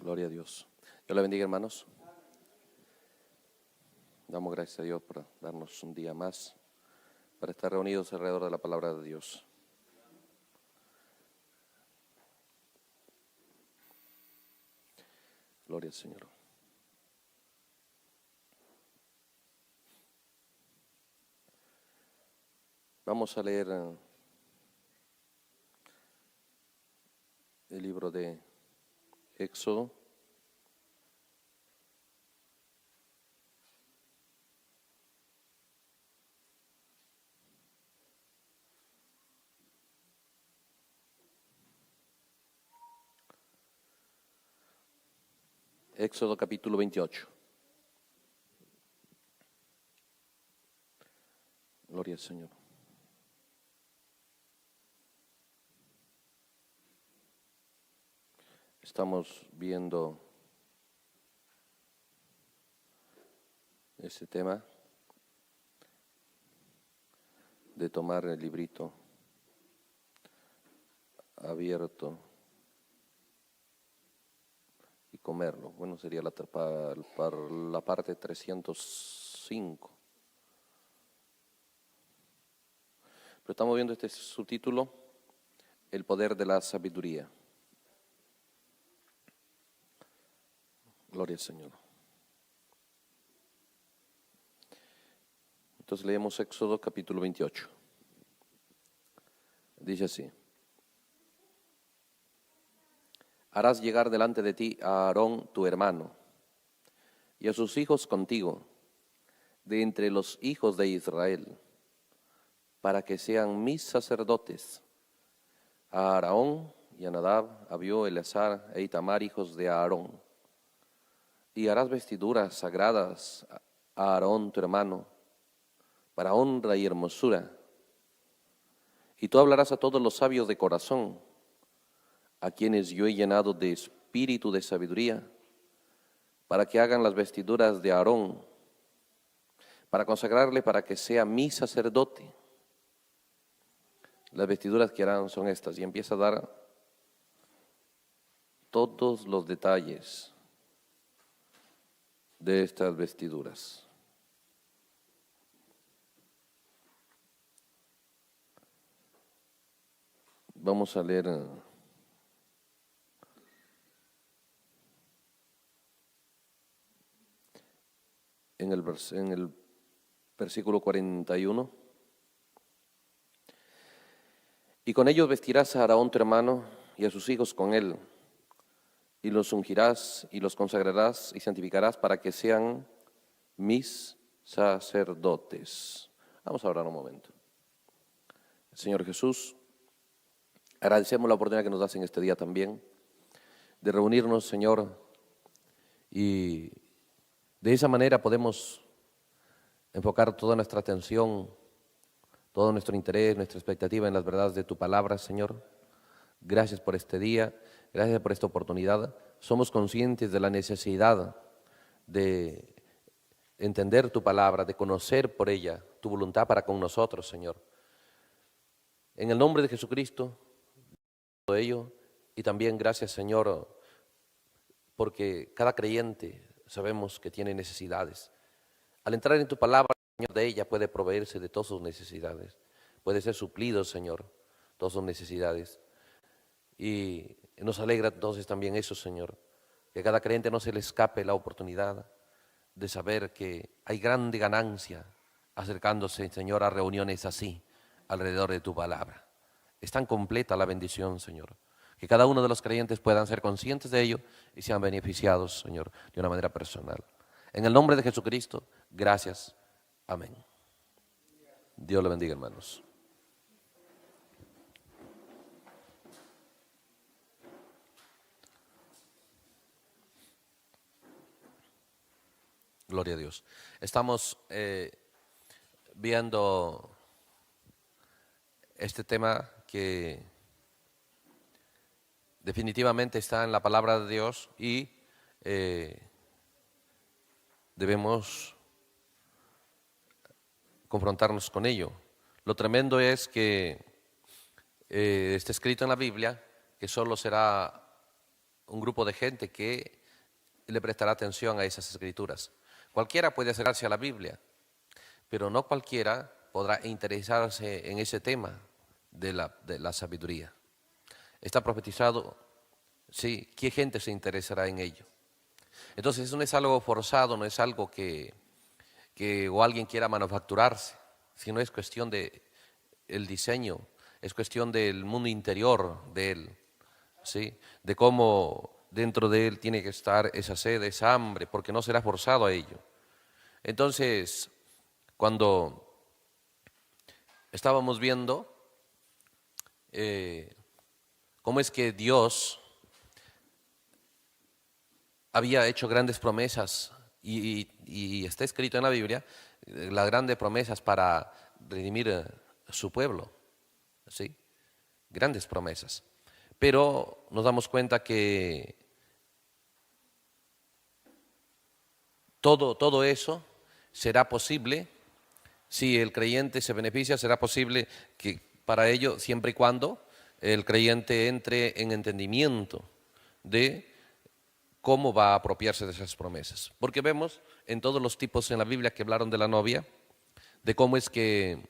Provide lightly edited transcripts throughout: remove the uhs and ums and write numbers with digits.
Gloria a Dios. Dios le bendiga, hermanos. Damos gracias a Dios por darnos un día más para estar reunidos alrededor de la palabra de Dios. Gloria al Señor. Vamos a leer el libro de Éxodo. Éxodo capítulo 28. Gloria al Señor. Estamos viendo ese tema de tomar el librito abierto y comerlo. Bueno, sería la parte 305. Pero estamos viendo este subtítulo, El poder de la sabiduría. Gloria al Señor. Entonces leemos Éxodo capítulo 28. Dice así: harás llegar delante de ti a Aarón tu hermano y a sus hijos contigo, de entre los hijos de Israel, para que sean mis sacerdotes, a Aarón y a Nadab, Abiú, Eleazar e Itamar, hijos de Aarón. Y harás vestiduras sagradas a Aarón tu hermano, para honra y hermosura. Y tú hablarás a todos los sabios de corazón, a quienes yo he llenado de espíritu de sabiduría, para que hagan las vestiduras de Aarón, para consagrarle para que sea mi sacerdote. Las vestiduras que harán son estas, y empieza a dar todos los detalles de estas vestiduras. Vamos a leer en el versículo 41. Y con ellos vestirás a Aarón tu hermano y a sus hijos con él, y los ungirás y los consagrarás y santificarás para que sean mis sacerdotes. Vamos a orar un momento. Señor Jesús, agradecemos la oportunidad que nos das en este día también de reunirnos, Señor, y de esa manera podemos enfocar toda nuestra atención, todo nuestro interés, nuestra expectativa en las verdades de tu palabra, Señor. Gracias por este día, gracias por esta oportunidad. Somos conscientes de la necesidad de entender tu palabra, de conocer por ella tu voluntad para con nosotros, Señor. En el nombre de Jesucristo, todo ello, y también gracias, Señor, porque cada creyente sabemos que tiene necesidades. Al entrar en tu palabra, Señor, de ella puede proveerse de todas sus necesidades. Puede ser suplido, Señor, todas sus necesidades. Y nos alegra entonces también eso, Señor, que a cada creyente no se le escape la oportunidad de saber que hay grande ganancia acercándose, Señor, a reuniones así, alrededor de tu palabra. Es tan completa la bendición, Señor, que cada uno de los creyentes puedan ser conscientes de ello y sean beneficiados, Señor, de una manera personal. En el nombre de Jesucristo, gracias. Amén. Dios le bendiga, hermanos. Gloria a Dios. Estamos viendo este tema que definitivamente está en la palabra de Dios y debemos confrontarnos con ello. Lo tremendo es que está escrito en la Biblia que solo será un grupo de gente que le prestará atención a esas escrituras. Cualquiera puede acercarse a la Biblia, pero no cualquiera podrá interesarse en ese tema de la sabiduría. Está profetizado, sí, ¿qué gente se interesará en ello? Entonces no es algo forzado, no es algo que o alguien quiera manufacturarse, sino es cuestión de el diseño, es cuestión del mundo interior de él, ¿sí? De cómo dentro de él tiene que estar esa sed, esa hambre, porque no será forzado a ello. Entonces, cuando estábamos viendo cómo es que Dios había hecho grandes promesas y está escrito en la Biblia las grandes promesas para redimir a su pueblo, ¿sí? Grandes promesas. Pero nos damos cuenta que todo eso será posible si el creyente se beneficia, será posible que para ello, siempre y cuando el creyente entre en entendimiento de cómo va a apropiarse de esas promesas. Porque vemos en todos los tipos en la Biblia que hablaron de la novia, de cómo es que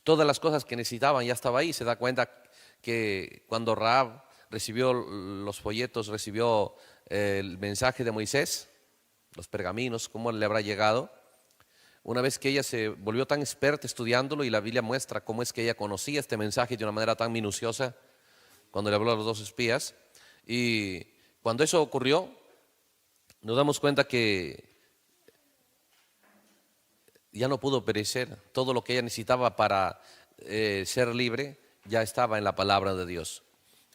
todas las cosas que necesitaban ya estaba ahí. Se da cuenta que cuando Rahab recibió los folletos, recibió el mensaje de Moisés, los pergaminos, cómo le habrá llegado. Una vez que ella se volvió tan experta estudiándolo, y la Biblia muestra cómo es que ella conocía este mensaje de una manera tan minuciosa, cuando le habló a los dos espías. Y cuando eso ocurrió, nos damos cuenta que ya no pudo perecer. Todo lo que ella necesitaba para ser libre ya estaba en la palabra de Dios.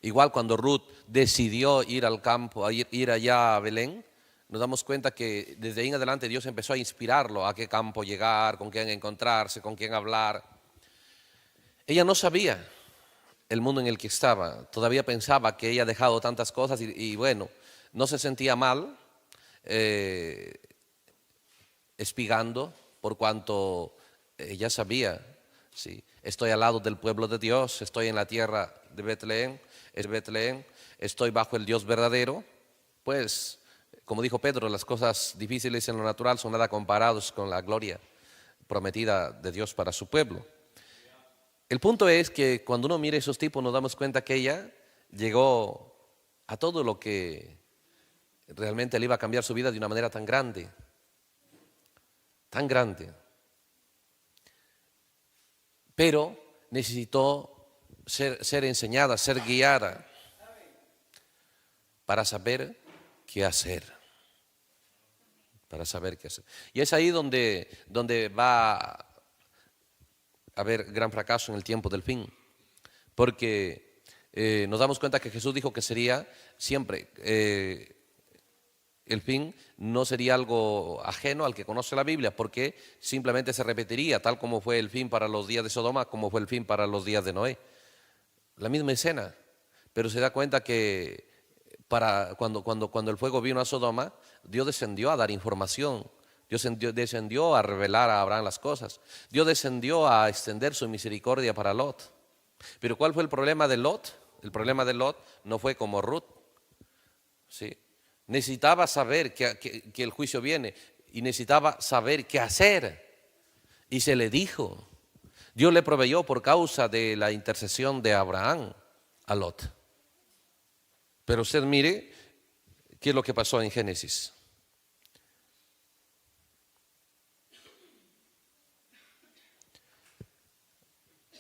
Igual cuando Ruth decidió ir al campo, ir allá a Belén, nos damos cuenta que desde ahí en adelante Dios empezó a inspirarlo a qué campo llegar, con quién encontrarse, con quién hablar. Ella no sabía el mundo en el que estaba, todavía pensaba que ella ha dejado tantas cosas y bueno, no se sentía mal espigando por cuanto ella sabía, sí, estoy al lado del pueblo de Dios, estoy en la tierra de Betlén, estoy bajo el Dios verdadero, pues como dijo Pedro, las cosas difíciles en lo natural son nada comparados con la gloria prometida de Dios para su pueblo. El punto es que cuando uno mira esos tipos nos damos cuenta que ella llegó a todo lo que realmente le iba a cambiar su vida de una manera tan grande, pero necesitó ser enseñada, ser guiada para saber qué hacer. Y es ahí donde va a haber gran fracaso en el tiempo del fin, porque nos damos cuenta que Jesús dijo que sería siempre el fin no sería algo ajeno al que conoce la Biblia, porque simplemente se repetiría, tal como fue el fin para los días de Sodoma, como fue el fin para los días de Noé. La misma escena, pero se da cuenta que cuando el fuego vino a Sodoma, Dios descendió a dar información, Dios descendió a revelar a Abraham las cosas, Dios descendió a extender su misericordia para Lot. Pero ¿cuál fue el problema de Lot? El problema de Lot no fue como Ruth, ¿sí? Necesitaba saber que el juicio viene y necesitaba saber qué hacer. Y se le dijo, Dios le proveyó por causa de la intercesión de Abraham a Lot. Pero usted mire qué es lo que pasó en Génesis.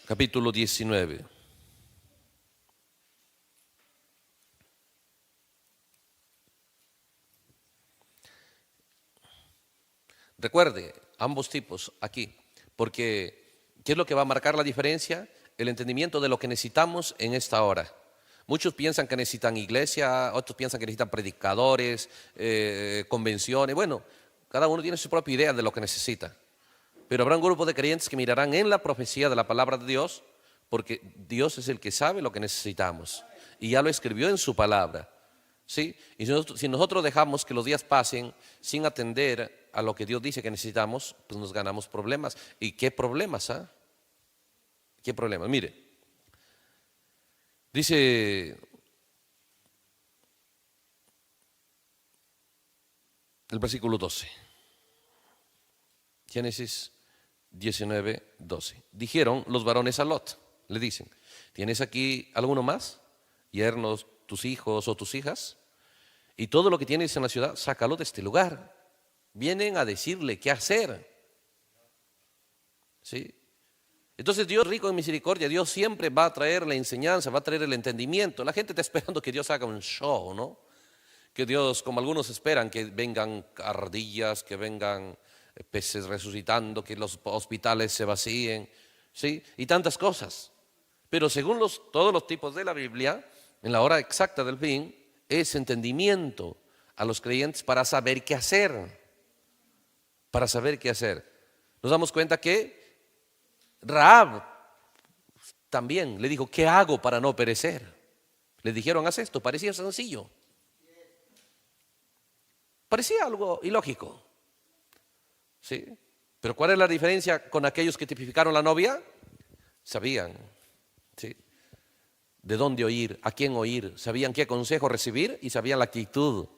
Capítulo 19. Recuerde, ambos tipos aquí, porque ¿qué es lo que va a marcar la diferencia? El entendimiento de lo que necesitamos en esta hora. Muchos piensan que necesitan iglesia, otros piensan que necesitan predicadores, convenciones. Bueno, cada uno tiene su propia idea de lo que necesita. Pero habrá un grupo de creyentes que mirarán en la profecía de la palabra de Dios, porque Dios es el que sabe lo que necesitamos y ya lo escribió en su palabra, ¿sí? Y si nosotros dejamos que los días pasen sin atender a lo que Dios dice que necesitamos, pues nos ganamos problemas. ¿Y qué problemas? ¿Qué problemas? Mire, dice el versículo 12. Génesis 19, 12. Dijeron los varones a Lot, le dicen, ¿tienes aquí alguno más? Yernos, tus hijos o tus hijas. Y todo lo que tienes en la ciudad, sácalo de este lugar. Vienen a decirle qué hacer. ¿Sí? Entonces Dios, rico en misericordia, Dios siempre va a traer la enseñanza, va a traer el entendimiento. La gente está esperando que Dios haga un show, ¿no? Que Dios, como algunos esperan, que vengan ardillas, que vengan peces resucitando, que los hospitales se vacíen, ¿sí? Y tantas cosas. Pero según todos los tipos de la Biblia, en la hora exacta del fin, es entendimiento a los creyentes para saber qué hacer. Para saber qué hacer. Nos damos cuenta que Rahab también le dijo, ¿qué hago para no perecer? Le dijeron, haz esto, parecía sencillo. Parecía algo ilógico. ¿Sí? Pero ¿cuál es la diferencia con aquellos que tipificaron la novia? Sabían, ¿sí?, de dónde oír, a quién oír, sabían qué consejo recibir y sabían la actitud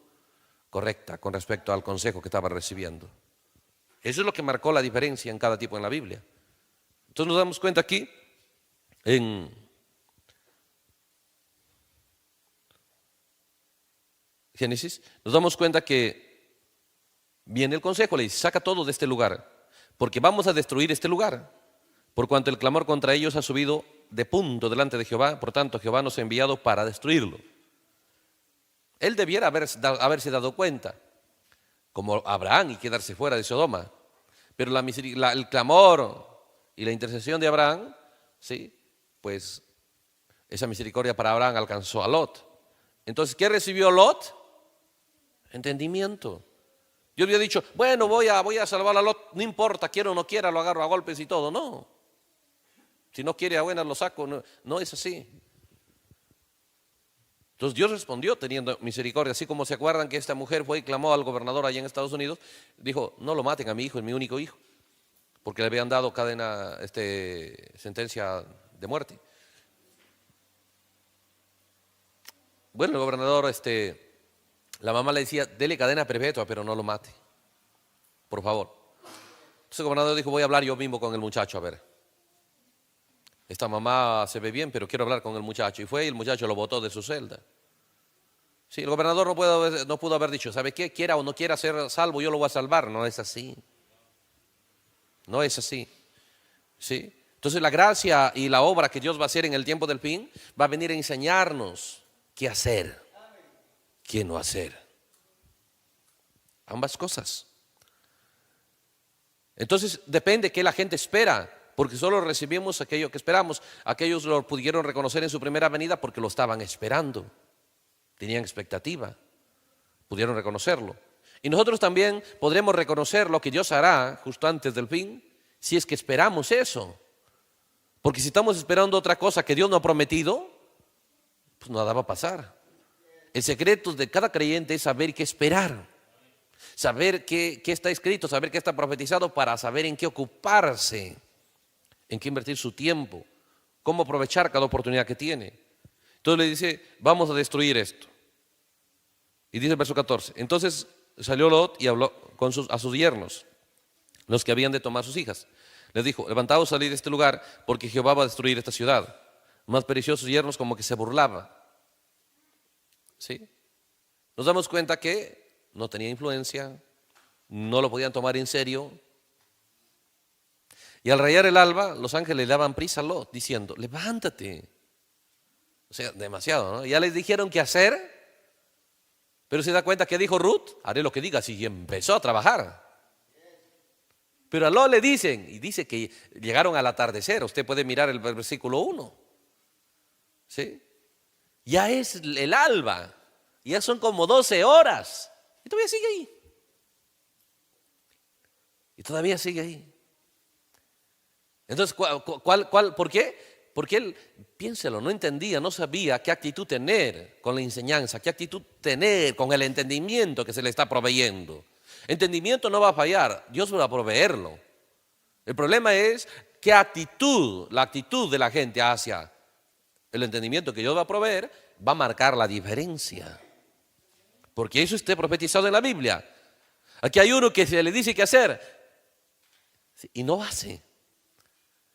correcta con respecto al consejo que estaba recibiendo. Eso es lo que marcó la diferencia en cada tipo en la Biblia. Entonces nos damos cuenta aquí en Génesis, nos damos cuenta que viene el consejo, le dice, saca todo de este lugar, porque vamos a destruir este lugar, por cuanto el clamor contra ellos ha subido de punto delante de Jehová, por tanto Jehová nos ha enviado para destruirlo. Él debiera haberse dado cuenta, como Abraham, y quedarse fuera de Sodoma, pero el clamor y la intercesión de Abraham, ¿sí?, pues esa misericordia para Abraham alcanzó a Lot. Entonces, ¿qué recibió Lot? Entendimiento. Yo había dicho, bueno, voy a salvar a Lot, no importa, quiera o no quiera, lo agarro a golpes y todo. No. Si no quiere a buenas lo saco. No, no es así. Entonces Dios respondió teniendo misericordia. Así como se acuerdan que esta mujer fue y clamó al gobernador allá en Estados Unidos, dijo, no lo maten a mi hijo, es mi único hijo, porque le habían dado sentencia de muerte. Bueno, el gobernador, la mamá le decía, dele cadena perpetua, pero no lo mate, por favor. Entonces el gobernador dijo, voy a hablar yo mismo con el muchacho, a ver. Esta mamá se ve bien, pero quiero hablar con el muchacho. Y fue y el muchacho lo botó de su celda. Sí, el gobernador no pudo haber dicho, ¿sabe qué? Quiera o no quiera ser salvo, yo lo voy a salvar. No es así. No es así. ¿Sí? Entonces la gracia y la obra que Dios va a hacer en el tiempo del fin va a venir a enseñarnos qué hacer, qué no hacer. Ambas cosas. Entonces depende qué la gente espera, porque solo recibimos aquello que esperamos. Aquellos lo pudieron reconocer en su primera venida porque lo estaban esperando, tenían expectativa, pudieron reconocerlo. Y nosotros también podremos reconocer lo que Dios hará justo antes del fin, si es que esperamos eso. Porque si estamos esperando otra cosa que Dios no ha prometido, pues nada va a pasar. El secreto de cada creyente es saber qué esperar, saber qué está escrito, saber qué está profetizado, para saber en qué ocuparse, en qué invertir su tiempo, cómo aprovechar cada oportunidad que tiene. Entonces le dice, vamos a destruir esto. Y dice el verso 14, entonces salió Lot y habló a sus yernos, los que habían de tomar sus hijas. Les dijo, levantaos, salid de este lugar, porque Jehová va a destruir esta ciudad. Más pereció sus yernos, como que se burlaba. ¿Sí? Nos damos cuenta que no tenía influencia, no lo podían tomar en serio. Y al rayar el alba, los ángeles le daban prisa a Lot, diciendo, levántate. O sea, demasiado, ¿no? Ya les dijeron qué hacer, pero se da cuenta que dijo Ruth, haré lo que digas, y empezó a trabajar. Pero a Lot le dicen, y dice que llegaron al atardecer. Usted puede mirar el versículo 1. ¿Sí? Ya es el alba, ya son como 12 horas, y todavía sigue ahí. Y todavía sigue ahí. Entonces, ¿por qué? Porque él, piénselo, no entendía, no sabía qué actitud tener con la enseñanza, qué actitud tener con el entendimiento que se le está proveyendo. Entendimiento no va a fallar, Dios va a proveerlo. El problema es qué actitud, la actitud de la gente hacia el entendimiento que Dios va a proveer, va a marcar la diferencia. Porque eso esté profetizado en la Biblia. Aquí hay uno que se le dice qué hacer y no hace.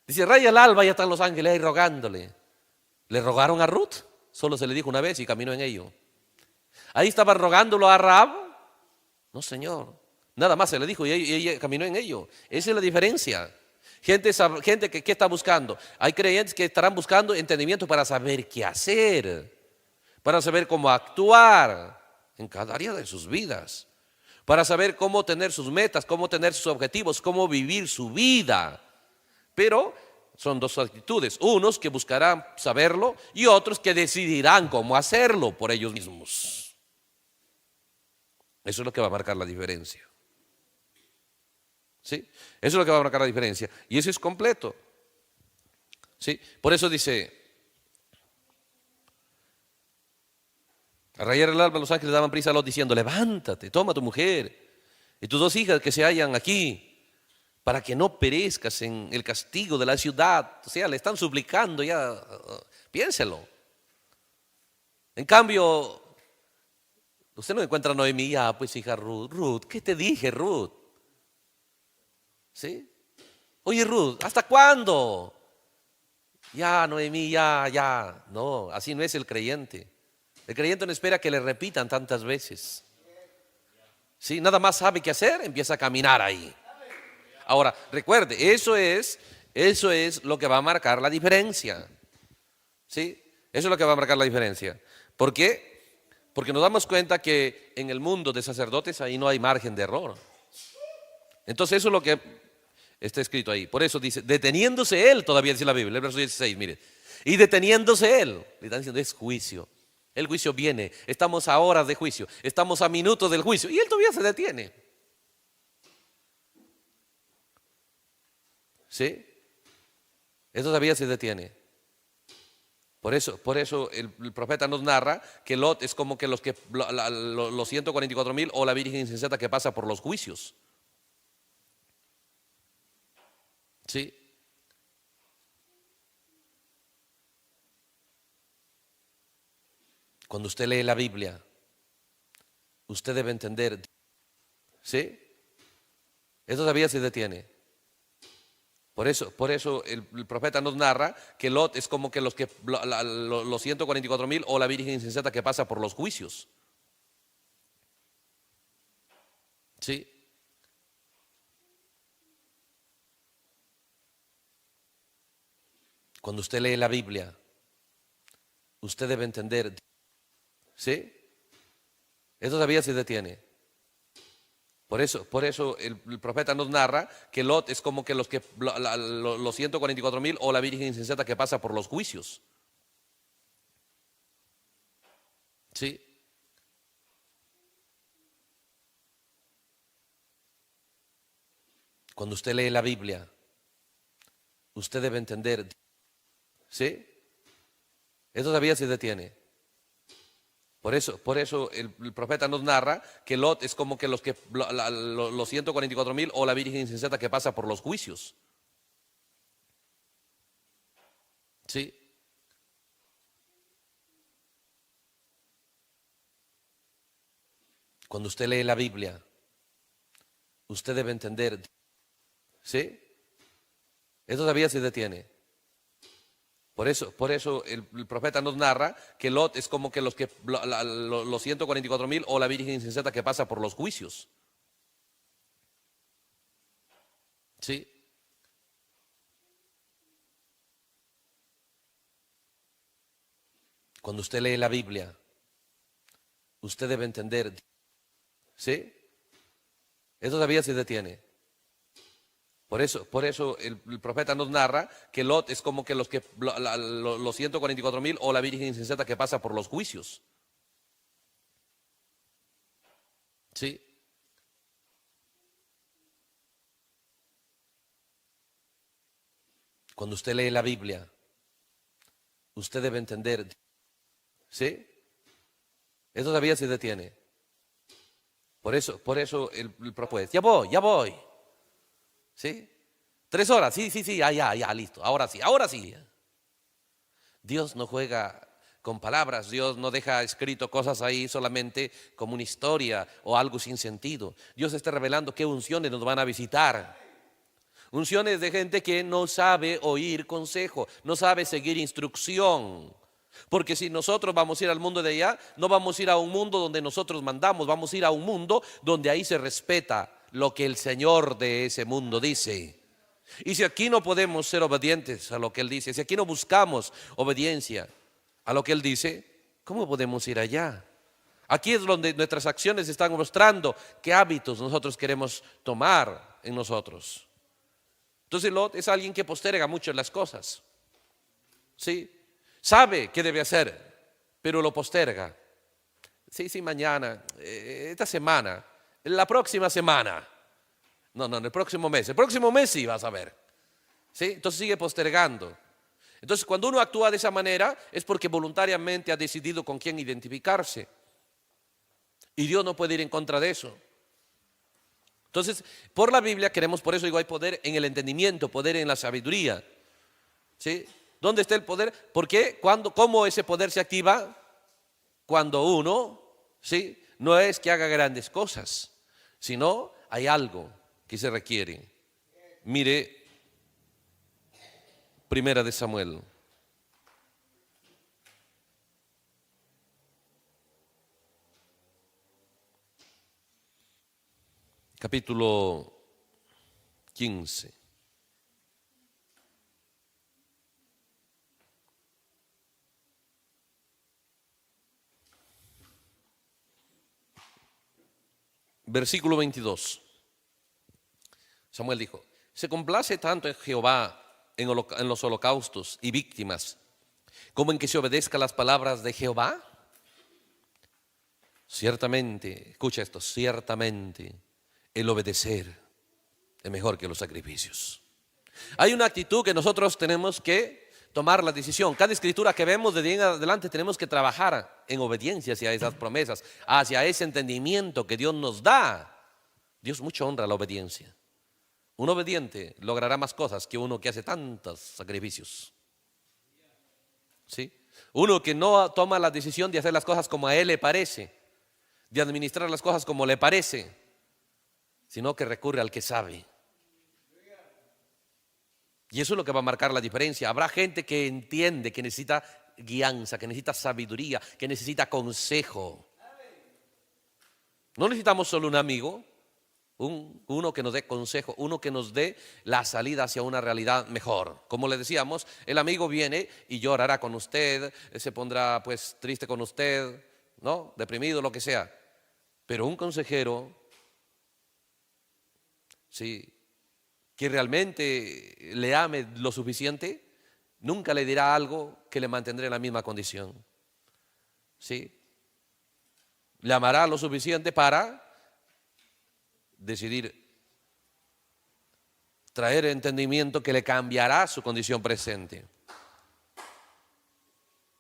Dice, raya el alba, ya están los ángeles ahí rogándole. ¿Le rogaron a Ruth? Solo se le dijo una vez y caminó en ello. Ahí estaban rogándolo a Rahab. No, Señor. Nada más se le dijo y ella caminó en ello. Esa es la diferencia. Gente que ¿qué está buscando? Hay creyentes que estarán buscando entendimiento para saber qué hacer, para saber cómo actuar en cada área de sus vidas, para saber cómo tener sus metas, cómo tener sus objetivos, cómo vivir su vida. Pero son dos actitudes, unos que buscarán saberlo y otros que decidirán cómo hacerlo por ellos mismos. Eso es lo que va a marcar la diferencia. ¿Sí? Eso es lo que va a marcar la diferencia. Y eso es completo. ¿Sí? Por eso dice, a rayar el alba los ángeles daban prisa a Lot diciendo, levántate, toma a tu mujer y tus 2 hijas que se hallan aquí, para que no perezcas en el castigo de la ciudad. O sea, le están suplicando ya, piénselo. En cambio, usted no encuentra a Noemí, ya pues hija Ruth, ¿qué te dije, Ruth? ¿Sí? Oye, Ruth, ¿hasta cuándo? Ya, Noemí, ya. No, así no es el creyente. El creyente no espera que le repitan tantas veces. ¿Sí? Nada más sabe qué hacer, empieza a caminar ahí. Ahora, recuerde, eso es lo que va a marcar la diferencia. ¿Sí? Eso es lo que va a marcar la diferencia. ¿Por qué? Porque nos damos cuenta que en el mundo de sacerdotes ahí no hay margen de error. Entonces eso es lo que está escrito ahí. Por eso dice, deteniéndose él, todavía dice la Biblia, el verso 16, mire. Y deteniéndose él, le están diciendo, es juicio. El juicio viene, estamos a horas de juicio, estamos a minutos del juicio. Y él todavía se detiene. ¿Sí? Eso todavía se detiene. Por eso el profeta nos narra que Lot es como que los 144,000 o la virgen insensata que pasa por los juicios. ¿Sí? Cuando usted lee la Biblia, usted debe entender. ¿Sí? Eso todavía se detiene. Por eso el profeta nos narra que Lot es como que los 144,000 o la virgen insensata que pasa por los juicios. ¿Sí? Cuando usted lee la Biblia, usted debe entender. ¿Sí? Eso todavía se detiene. Por eso el profeta nos narra que Lot es como que los 144,000 o la virgen insensata que pasa por los juicios. ¿Sí? Cuando usted lee la Biblia, usted debe entender. ¿Sí? Eso todavía se detiene. Por eso el profeta nos narra que Lot es como que los 144,000 o la virgen insensata que pasa por los juicios. ¿Sí? Cuando usted lee la Biblia, usted debe entender. ¿Sí? Eso todavía se detiene. Por eso el profeta nos narra que Lot es como que los 144,000 o la virgen insensata que pasa por los juicios. ¿Sí? Cuando usted lee la Biblia, usted debe entender. ¿Sí? Eso todavía se detiene. Por eso el profeta nos narra que Lot es como que los 144,000 o la virgen insensata que pasa por los juicios. ¿Sí? Cuando usted lee la Biblia, usted debe entender. ¿Sí? Eso todavía se detiene. Por eso el profeta, ya voy. ¿Sí? 3 horas, sí, ya, listo. Ahora sí. Dios no juega con palabras. Dios no deja escrito cosas ahí solamente como una historia o algo sin sentido. Dios está revelando qué unciones nos van a visitar. Unciones de gente que no sabe oír consejo, no sabe seguir instrucción. Porque si nosotros vamos a ir al mundo de allá, no vamos a ir a un mundo donde nosotros mandamos, vamos a ir a un mundo donde ahí se respeta lo que el Señor de ese mundo dice. Y si aquí no podemos ser obedientes a lo que Él dice, si aquí no buscamos obediencia a lo que Él dice, ¿cómo podemos ir allá? Aquí es donde nuestras acciones están mostrando qué hábitos nosotros queremos tomar en nosotros. Entonces Lot es alguien que posterga mucho las cosas. ¿Sí? Sabe qué debe hacer, pero lo posterga. Sí, mañana, esta semana, la próxima semana. No, en el próximo mes. El próximo mes sí vas a ver. ¿Sí? Entonces sigue postergando. Entonces cuando uno actúa de esa manera es porque voluntariamente ha decidido con quién identificarse. Y Dios no puede ir en contra de eso. Entonces, por la Biblia queremos, por eso digo, hay poder en el entendimiento, poder en la sabiduría. ¿Sí? ¿Dónde está el poder? ¿Por qué? ¿Cómo ese poder se activa? Cuando uno, ¿sí?, no es que haga grandes cosas, sino hay algo que se requiere. Mire, Primera de Samuel. Capítulo 15. Versículo 22. Samuel dijo: ¿se complace tanto en Jehová en los holocaustos y víctimas como en que se obedezca las palabras de Jehová? Ciertamente, escucha esto, ciertamente el obedecer es mejor que los sacrificios. Hay una actitud que nosotros tenemos que tomar la decisión. Cada escritura que vemos de ahí en adelante tenemos que trabajar en obediencia hacia esas promesas, hacia ese entendimiento que Dios nos da. Dios mucho honra la obediencia. Un obediente logrará más cosas que uno que hace tantos sacrificios. ¿Sí? Uno que no toma la decisión de hacer las cosas como a él le parece, de administrar las cosas como le parece, sino que recurre al que sabe. Y eso es lo que va a marcar la diferencia. Habrá gente que entiende que necesita guianza, que necesita sabiduría, que necesita consejo. No necesitamos solo un amigo, uno que nos dé consejo, uno que nos dé la salida hacia una realidad mejor. Como le decíamos, el amigo viene y llorará con usted, se pondrá pues triste con usted, ¿no?, deprimido, lo que sea. Pero un consejero, sí, que realmente le ame lo suficiente, nunca le dirá algo que le mantendrá en la misma condición. ¿Sí? Le amará lo suficiente para decidir traer entendimiento que le cambiará su condición presente.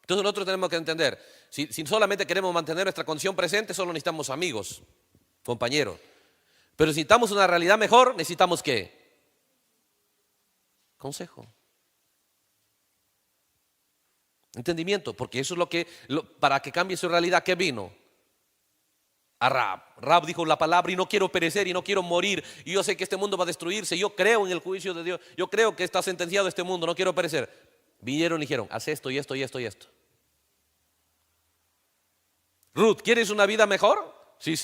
Entonces nosotros tenemos que entender, si solamente queremos mantener nuestra condición presente, solo necesitamos amigos, compañeros. Pero si necesitamos una realidad mejor, necesitamos ¿qué? Consejo. Entendimiento, porque eso es lo que, para que cambie su realidad, ¿qué vino? A Rahab. Rahab dijo la palabra: y no quiero perecer y no quiero morir, y yo sé que este mundo va a destruirse, yo creo en el juicio de Dios, yo creo que está sentenciado este mundo, no quiero perecer. Vinieron y dijeron: haz esto y esto y esto y esto. Ruth, ¿quieres una vida mejor? Sí,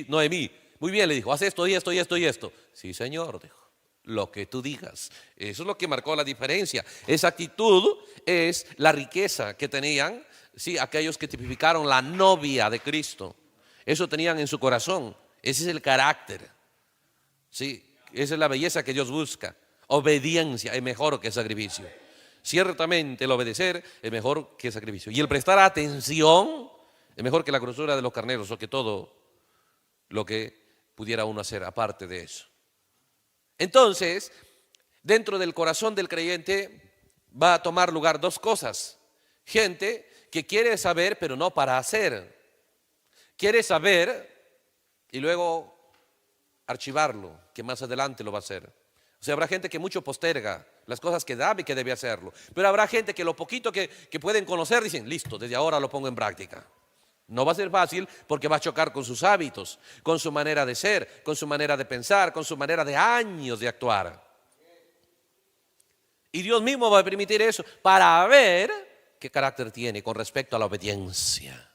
Noemí. Muy bien, le dijo: haz esto y esto y esto y esto. Sí, Señor, dijo, lo que tú digas. Eso es lo que marcó la diferencia. Esa actitud es la riqueza que tenían, sí, aquellos que tipificaron la novia de Cristo. Eso tenían en su corazón. Ese es el carácter. Sí, esa es la belleza que Dios busca. Obediencia es mejor que sacrificio. Ciertamente el obedecer es mejor que sacrificio. Y el prestar atención es mejor que la grosura de los carneros, o que todo lo que pudiera uno hacer aparte de eso. Entonces, dentro del corazón del creyente va a tomar lugar dos cosas. Gente que quiere saber, pero no para hacer. Quiere saber y luego archivarlo, que más adelante lo va a hacer. O sea, habrá gente que mucho posterga las cosas que sabe que debe hacerlo. Pero habrá gente que lo poquito que pueden conocer dicen, listo, desde ahora lo pongo en práctica. No va a ser fácil porque va a chocar con sus hábitos, con su manera de ser, con su manera de pensar, con su manera de años de actuar. Y Dios mismo va a permitir eso para ver qué carácter tiene con respecto a la obediencia,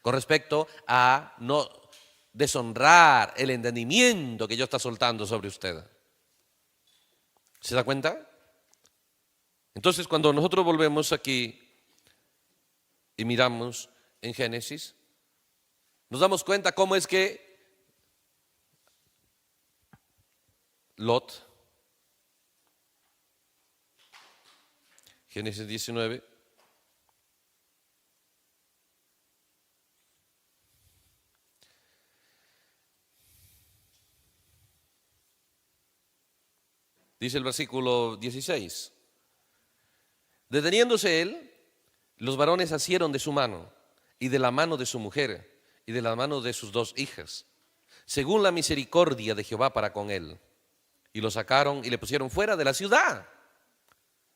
con respecto a no deshonrar el entendimiento que Dios está soltando sobre usted. ¿Se da cuenta? Entonces, cuando nosotros volvemos aquí y miramos en Génesis, nos damos cuenta cómo es que Lot, Génesis 19, dice el versículo 16, deteniéndose él, los varones asieron de su mano y de la mano de su mujer y de la mano de sus 2 hijas, según la misericordia de Jehová para con él. Y lo sacaron y le pusieron fuera de la ciudad.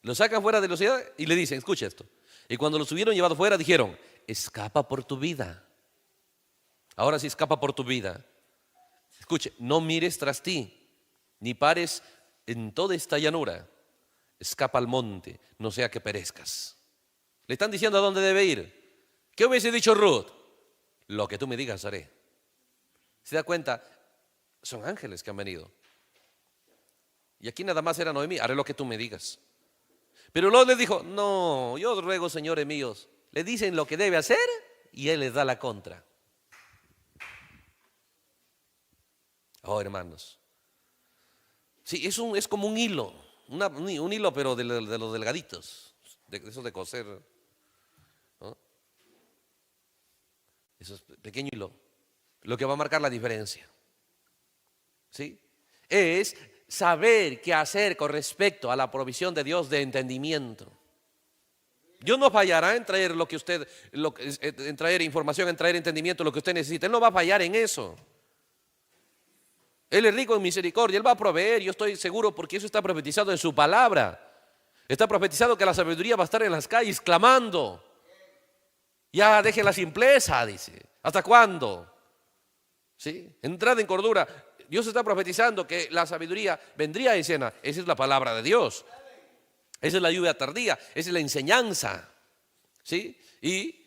Lo sacan fuera de la ciudad y le dicen, escucha esto. Y cuando los hubieron llevado fuera dijeron, escapa por tu vida. Ahora sí, escapa por tu vida. Escuche, no mires tras ti, ni pares en toda esta llanura. Escapa al monte, no sea que perezcas. Le están diciendo a dónde debe ir. ¿Qué hubiese dicho Ruth? Lo que tú me digas haré. ¿Se da cuenta? Son ángeles que han venido. Y aquí nada más era Noemí, haré lo que tú me digas. Pero Lot les dijo, no, yo os ruego, señores míos, le dicen lo que debe hacer y él les da la contra. Oh, hermanos. Sí, es como un hilo, un hilo pero de los delgaditos, de esos de coser, ¿no? Eso es pequeño hilo, lo que va a marcar la diferencia. ¿Sí? Es saber qué hacer con respecto a la provisión de Dios de entendimiento. Dios no fallará en traer lo que usted, en traer información, en traer entendimiento, lo que usted necesita. Él no va a fallar en eso. Él es rico en misericordia, Él va a proveer, yo estoy seguro porque eso está profetizado en su palabra. Está profetizado que la sabiduría va a estar en las calles clamando. Ya deje la simpleza, dice. ¿Hasta cuándo? ¿Sí? Entrad en cordura. Dios está profetizando que la sabiduría vendría a escena. Esa es la palabra de Dios. Esa es la lluvia tardía, esa es la enseñanza. ¿Sí? Y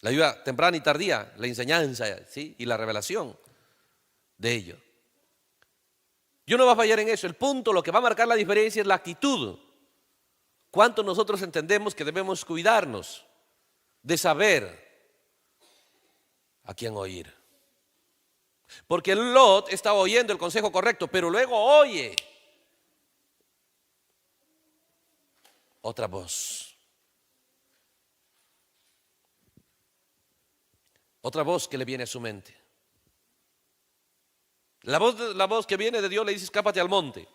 la lluvia temprana y tardía, la enseñanza, ¿sí? Y la revelación de ello. Dios no va a fallar en eso. El punto, lo que va a marcar la diferencia es la actitud. ¿Cuánto nosotros entendemos que debemos cuidarnos de saber a quién oír? Porque Lot estaba oyendo el consejo correcto, pero luego oye otra voz. Otra voz que le viene a su mente. La voz que viene de Dios le dice, escápate al monte.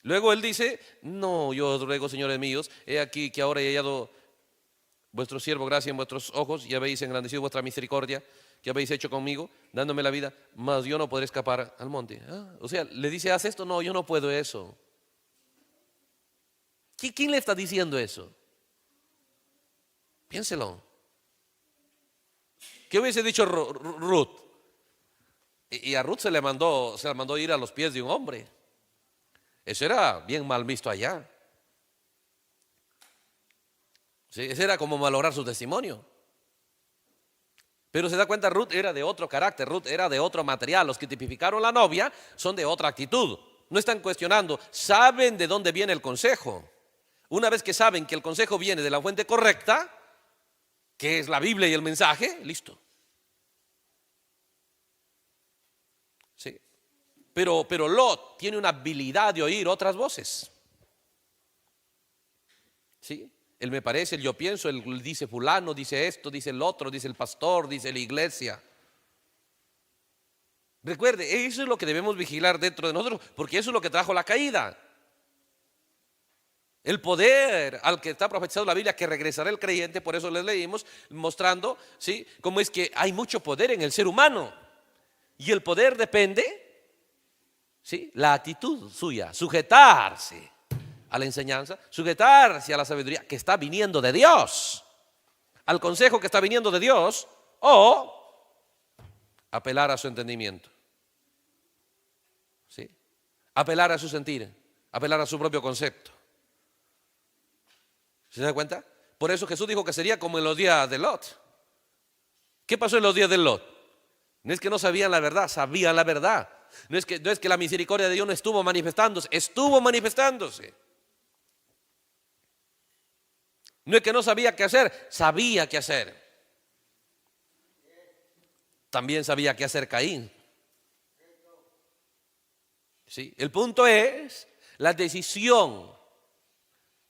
Luego él dice, no, yo os ruego, señores míos, he aquí que ahora he hallado vuestro siervo gracia en vuestros ojos y habéis engrandecido vuestra misericordia que habéis hecho conmigo, dándome la vida, mas yo no podré escapar al monte. O sea, le dice, haz esto, no, yo no puedo eso. ¿Quién le está diciendo eso? Piénselo. ¿Qué hubiese dicho Ruth? Y a Ruth se le mandó ir a los pies de un hombre. Eso era bien mal visto allá. ¿Sí? Eso era como malograr su testimonio. Pero se da cuenta, Ruth era de otro carácter, Ruth era de otro material. Los que tipificaron la novia son de otra actitud. No están cuestionando, saben de dónde viene el consejo. Una vez que saben que el consejo viene de la fuente correcta, que es la Biblia y el mensaje, listo. ¿Sí? Pero Lot tiene una habilidad de oír otras voces. ¿Sí? Él me parece, él yo pienso, él dice fulano, dice esto, dice el otro, dice el pastor, dice la iglesia. Recuerde, eso es lo que debemos vigilar dentro de nosotros, porque eso es lo que trajo la caída. El poder al que está profetizado la Biblia, que regresará el creyente, por eso les leímos, mostrando, ¿sí?, cómo es que hay mucho poder en el ser humano. Y el poder depende ¿sí? La actitud suya, sujetarse a la enseñanza, sujetarse a la sabiduría que está viniendo de Dios, al consejo que está viniendo de Dios, o apelar a su entendimiento, ¿sí? Apelar a su sentir, apelar a su propio concepto. ¿Se da cuenta? Por eso Jesús dijo que sería como en los días de Lot. ¿Qué pasó en los días de Lot? No es que no sabían la verdad, sabían la verdad. No es que la misericordia de Dios no estuvo manifestándose, estuvo manifestándose. No es que no sabía qué hacer, sabía qué hacer. También sabía qué hacer Caín. ¿Sí? El punto es la decisión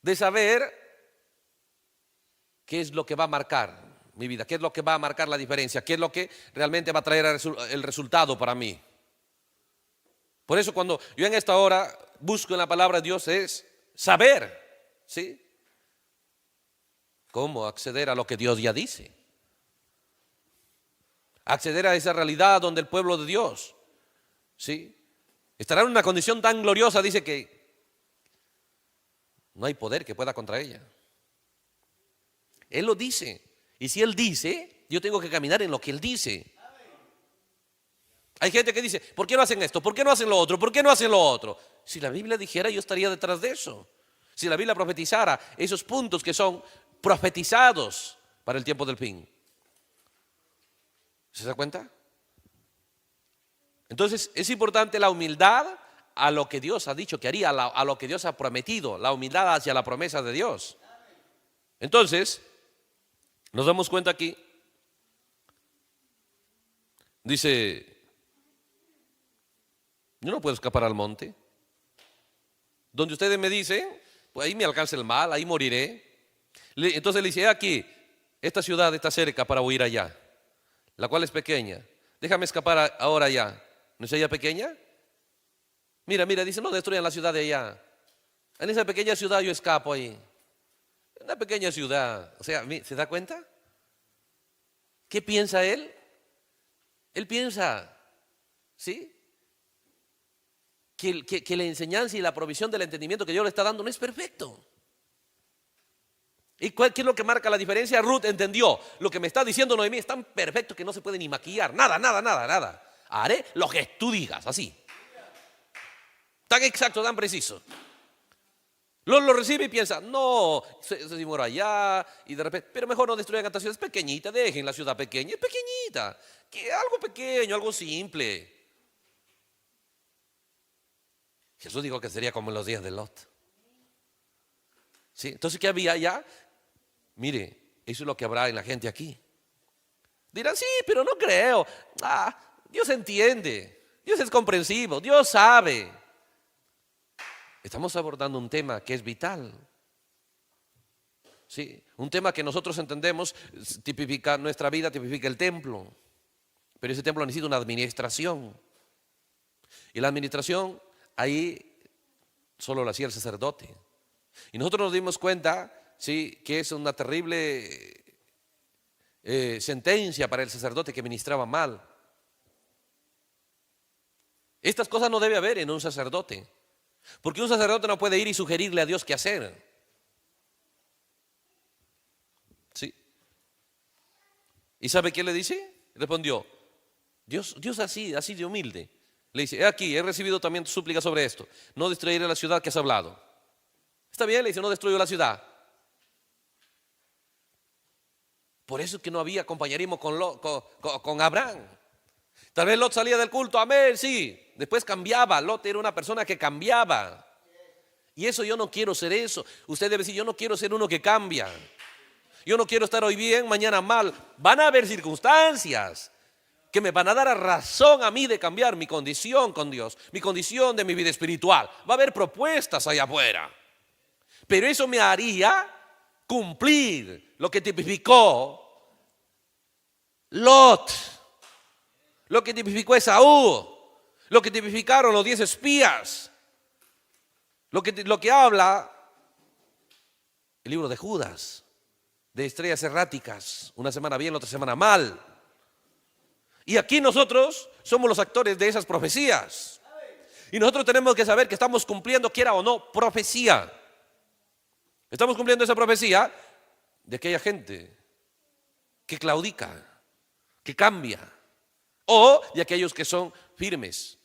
de saber qué es lo que va a marcar mi vida, qué es lo que va a marcar la diferencia, qué es lo que realmente va a traer el resultado para mí. Por eso cuando yo en esta hora busco en la palabra de Dios es saber, ¿sí? Cómo acceder a lo que Dios ya dice. Acceder a esa realidad donde el pueblo de Dios, ¿sí? Estará en una condición tan gloriosa, dice que no hay poder que pueda contra ella. Él lo dice. Y si Él dice, yo tengo que caminar en lo que Él dice. Hay gente que dice, ¿por qué no hacen esto? ¿Por qué no hacen lo otro? ¿Por qué no hacen lo otro? Si la Biblia dijera, yo estaría detrás de eso. Si la Biblia profetizara esos puntos que son profetizados para el tiempo del fin. ¿Se da cuenta? Entonces es importante la humildad a lo que Dios ha dicho que haría, a lo que Dios ha prometido, la humildad hacia la promesa de Dios. Entonces, nos damos cuenta aquí, dice, yo no puedo escapar al monte. Donde ustedes me dicen, pues ahí me alcanza el mal, ahí moriré. Entonces le dice, aquí, esta ciudad está cerca para huir allá, la cual es pequeña. Déjame escapar ahora allá. ¿No es ella pequeña? Mira, dice, no destruyan la ciudad de allá. En esa pequeña ciudad yo escapo ahí. Una pequeña ciudad. O sea, ¿se da cuenta? ¿Qué piensa él? Él piensa, ¿sí? Que la enseñanza y la provisión del entendimiento que Dios le está dando no es perfecto. ¿Y qué es lo que marca la diferencia? Ruth entendió, lo que me está diciendo Noemí es tan perfecto que no se puede ni maquillar, nada. Haré lo que tú digas, así. Tan exacto, tan preciso. Lo recibe y piensa, no, se muere allá y de repente, pero mejor no destruyan esta ciudad, es pequeñita, dejen la ciudad pequeña, es pequeñita, que algo pequeño, algo simple. Jesús dijo que sería como en los días de Lot. ¿Sí? Entonces, ¿qué había allá? Mire, eso es lo que habrá en la gente aquí. Dirán, sí, pero no creo. Dios entiende, Dios es comprensivo, Dios sabe. Estamos abordando un tema que es vital. ¿Sí? Un tema que nosotros entendemos, tipifica nuestra vida, tipifica el templo. Pero ese templo necesita una administración. Y la administración, ahí solo la hacía el sacerdote. Y nosotros nos dimos cuenta, ¿sí?, que es una terrible sentencia para el sacerdote que ministraba mal. Estas cosas no debe haber en un sacerdote. Porque un sacerdote no puede ir y sugerirle a Dios qué hacer. ¿Sí? ¿Y sabe qué le dice? Respondió, Dios así de humilde. Le dice, he aquí, he recibido también tu súplica sobre esto. No destruiré la ciudad que has hablado. Está bien, le dice, no destruyo la ciudad. Por eso es que no había compañerismo con Abraham. Tal vez Lot salía del culto, amén, sí. Después cambiaba, Lot era una persona que cambiaba. Y eso yo no quiero ser eso. Usted debe decir, yo no quiero ser uno que cambia. Yo no quiero estar hoy bien, mañana mal. Van a haber circunstancias que me van a dar a razón a mí de cambiar mi condición con Dios, mi condición de mi vida espiritual. Va a haber propuestas allá afuera. Pero eso me haría cumplir lo que tipificó Lot, lo que tipificó Esaú, lo que tipificaron los 10 espías, lo que habla el libro de Judas, de estrellas erráticas, una semana bien, la otra semana mal. Y aquí nosotros somos los actores de esas profecías. Y nosotros tenemos que saber que estamos cumpliendo, quiera o no, profecía. Estamos cumpliendo esa profecía de aquella gente que claudica, que cambia, o de aquellos que son firmes,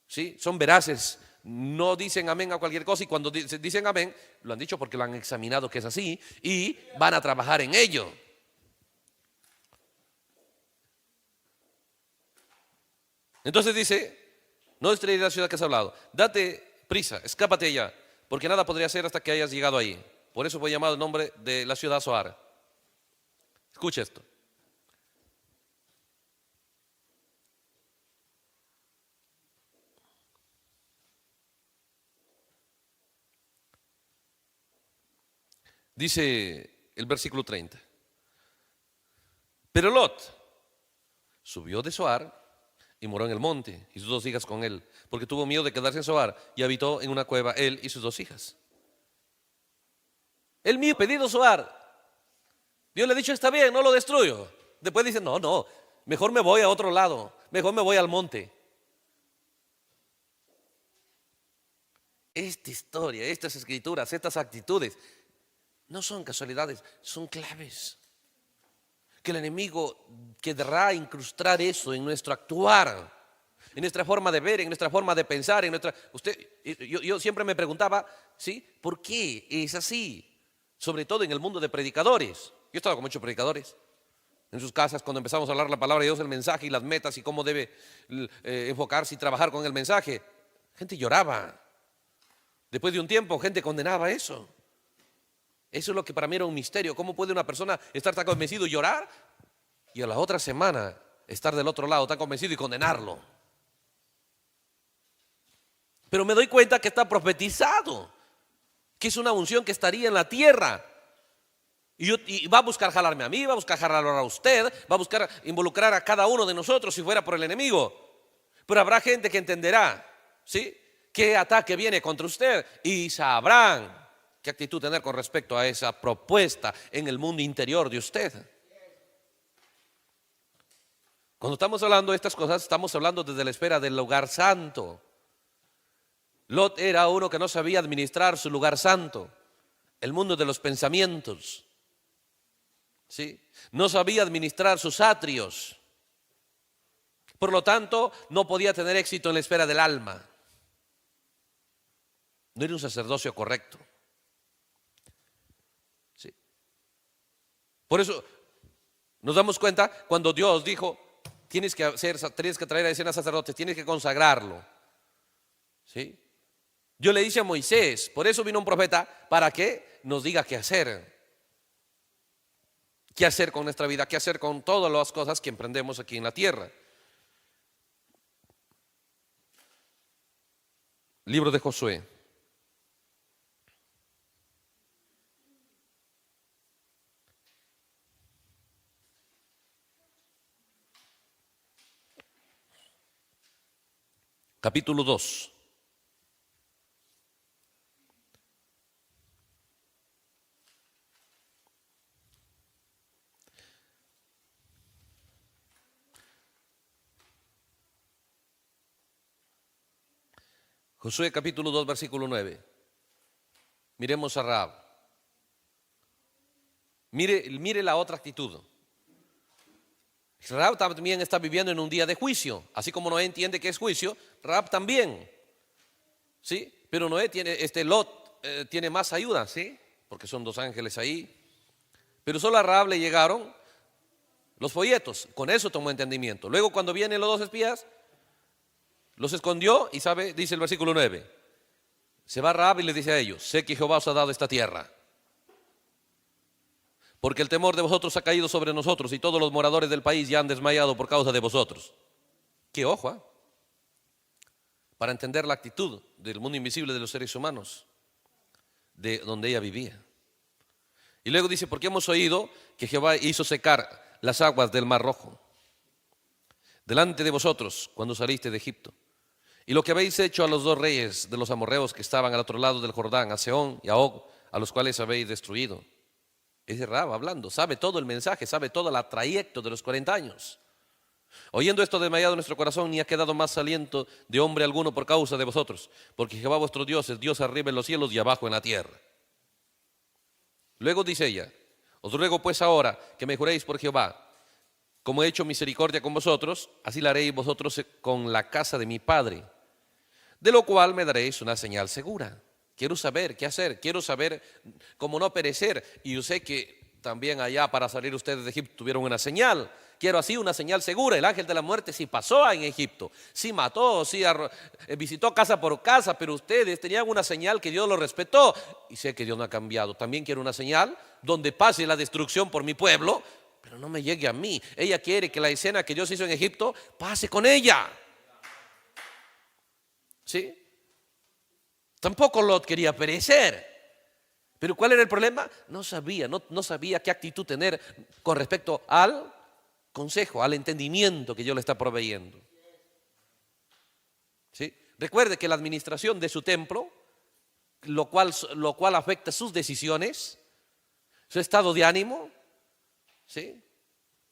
¿sí? Son veraces, no dicen amén a cualquier cosa, y cuando dicen amén, lo han dicho porque lo han examinado que es así y van a trabajar en ello. Entonces dice, no destruiré la ciudad que has hablado, date prisa, escápate ya, porque nada podría hacer hasta que hayas llegado ahí. Por eso fue llamado el nombre de la ciudad Zoar. Escucha esto. Dice el versículo 30. Pero Lot subió de Zoar y moró en el monte, y sus 2 hijas con él, porque tuvo miedo de quedarse en Zoar, y habitó en una cueva él y sus 2 hijas. El mío pedido Zoar. Dios le ha dicho, está bien, no lo destruyo. Después dice, no, mejor me voy a otro lado, mejor me voy al monte. Esta historia, estas escrituras, estas actitudes, no son casualidades, son claves. Que el enemigo querrá incrustar eso en nuestro actuar, en nuestra forma de ver, en nuestra forma de pensar, yo siempre me preguntaba, ¿sí? ¿Por qué es así? Sobre todo en el mundo de predicadores. Yo he estado con muchos predicadores en sus casas cuando empezamos a hablar la palabra de Dios, el mensaje y las metas y cómo debe enfocarse y trabajar con el mensaje. Gente lloraba. Después de un tiempo, gente condenaba eso. Eso es lo que para mí era un misterio. ¿Cómo puede una persona estar tan convencido y llorar y a la otra semana estar del otro lado tan convencido y condenarlo? Pero me doy cuenta que está profetizado, que es una unción que estaría en la tierra. Y va a buscar jalarme a mí, va a buscar jalarlo a usted, va a buscar involucrar a cada uno de nosotros si fuera por el enemigo. Pero habrá gente que entenderá, ¿sí?, qué ataque viene contra usted y sabrán qué actitud tener con respecto a esa propuesta en el mundo interior de usted. Cuando estamos hablando de estas cosas, estamos hablando desde la esfera del lugar santo. Lot era uno que no sabía administrar su lugar santo, el mundo de los pensamientos, ¿sí? No sabía administrar sus atrios. Por lo tanto, no podía tener éxito en la esfera del alma. No era un sacerdocio correcto. ¿Sí? Por eso nos damos cuenta cuando Dios dijo, tienes que traer a escena sacerdotes, tienes que consagrarlo. ¿Sí? Yo le dije a Moisés, por eso vino un profeta, para que nos diga qué hacer. ¿Qué hacer con nuestra vida? ¿Qué hacer con todas las cosas que emprendemos aquí en la tierra? Libro de Josué. Capítulo 2. Josué capítulo 2, versículo 9. Miremos a Rahab. Mire la otra actitud. Rahab también está viviendo en un día de juicio. Así como Noé entiende que es juicio, Rahab también. ¿Sí? Pero Noé tiene, Lot tiene más ayuda, ¿sí? Porque son 2 ángeles ahí. Pero solo a Rahab le llegaron los folletos. Con eso tomó entendimiento. Luego cuando vienen los 2 espías, los escondió y dice el versículo 9. Se va Rahab y le dice a ellos, sé que Jehová os ha dado esta tierra, porque el temor de vosotros ha caído sobre nosotros y todos los moradores del país ya han desmayado por causa de vosotros. Qué ojo, para entender la actitud del mundo invisible de los seres humanos, de donde ella vivía. Y luego dice, porque hemos oído que Jehová hizo secar las aguas del Mar Rojo delante de vosotros cuando saliste de Egipto. Y lo que habéis hecho a los 2 reyes de los amorreos que estaban al otro lado del Jordán, a Sehón y a Og, a los cuales habéis destruido. Es de Rahab hablando, sabe todo el mensaje, sabe todo el trayecto de los 40 años. Oyendo esto, desmayado nuestro corazón, ni ha quedado más aliento de hombre alguno por causa de vosotros, porque Jehová vuestro Dios es Dios arriba en los cielos y abajo en la tierra. Luego dice ella: os ruego pues ahora que me juréis por Jehová, como he hecho misericordia con vosotros, así la haréis vosotros con la casa de mi padre, de lo cual me daréis una señal segura. Quiero saber qué hacer, quiero saber cómo no perecer. Y yo sé que también allá para salir ustedes de Egipto tuvieron una señal. Quiero así una señal segura. El ángel de la muerte sí pasó en Egipto, sí mató, sí visitó casa por casa, pero ustedes tenían una señal que Dios lo respetó. Y sé que Dios no ha cambiado. También quiero una señal donde pase la destrucción por mi pueblo, pero no me llegue a mí. Ella quiere que la escena que Dios hizo en Egipto pase con ella. ¿Sí? Tampoco Lot quería perecer. Pero ¿cuál era el problema? No sabía qué actitud tener con respecto al consejo, al entendimiento que Dios le está proveyendo. ¿Sí? Recuerde que la administración de su templo, lo cual afecta sus decisiones, su estado de ánimo, ¿sí?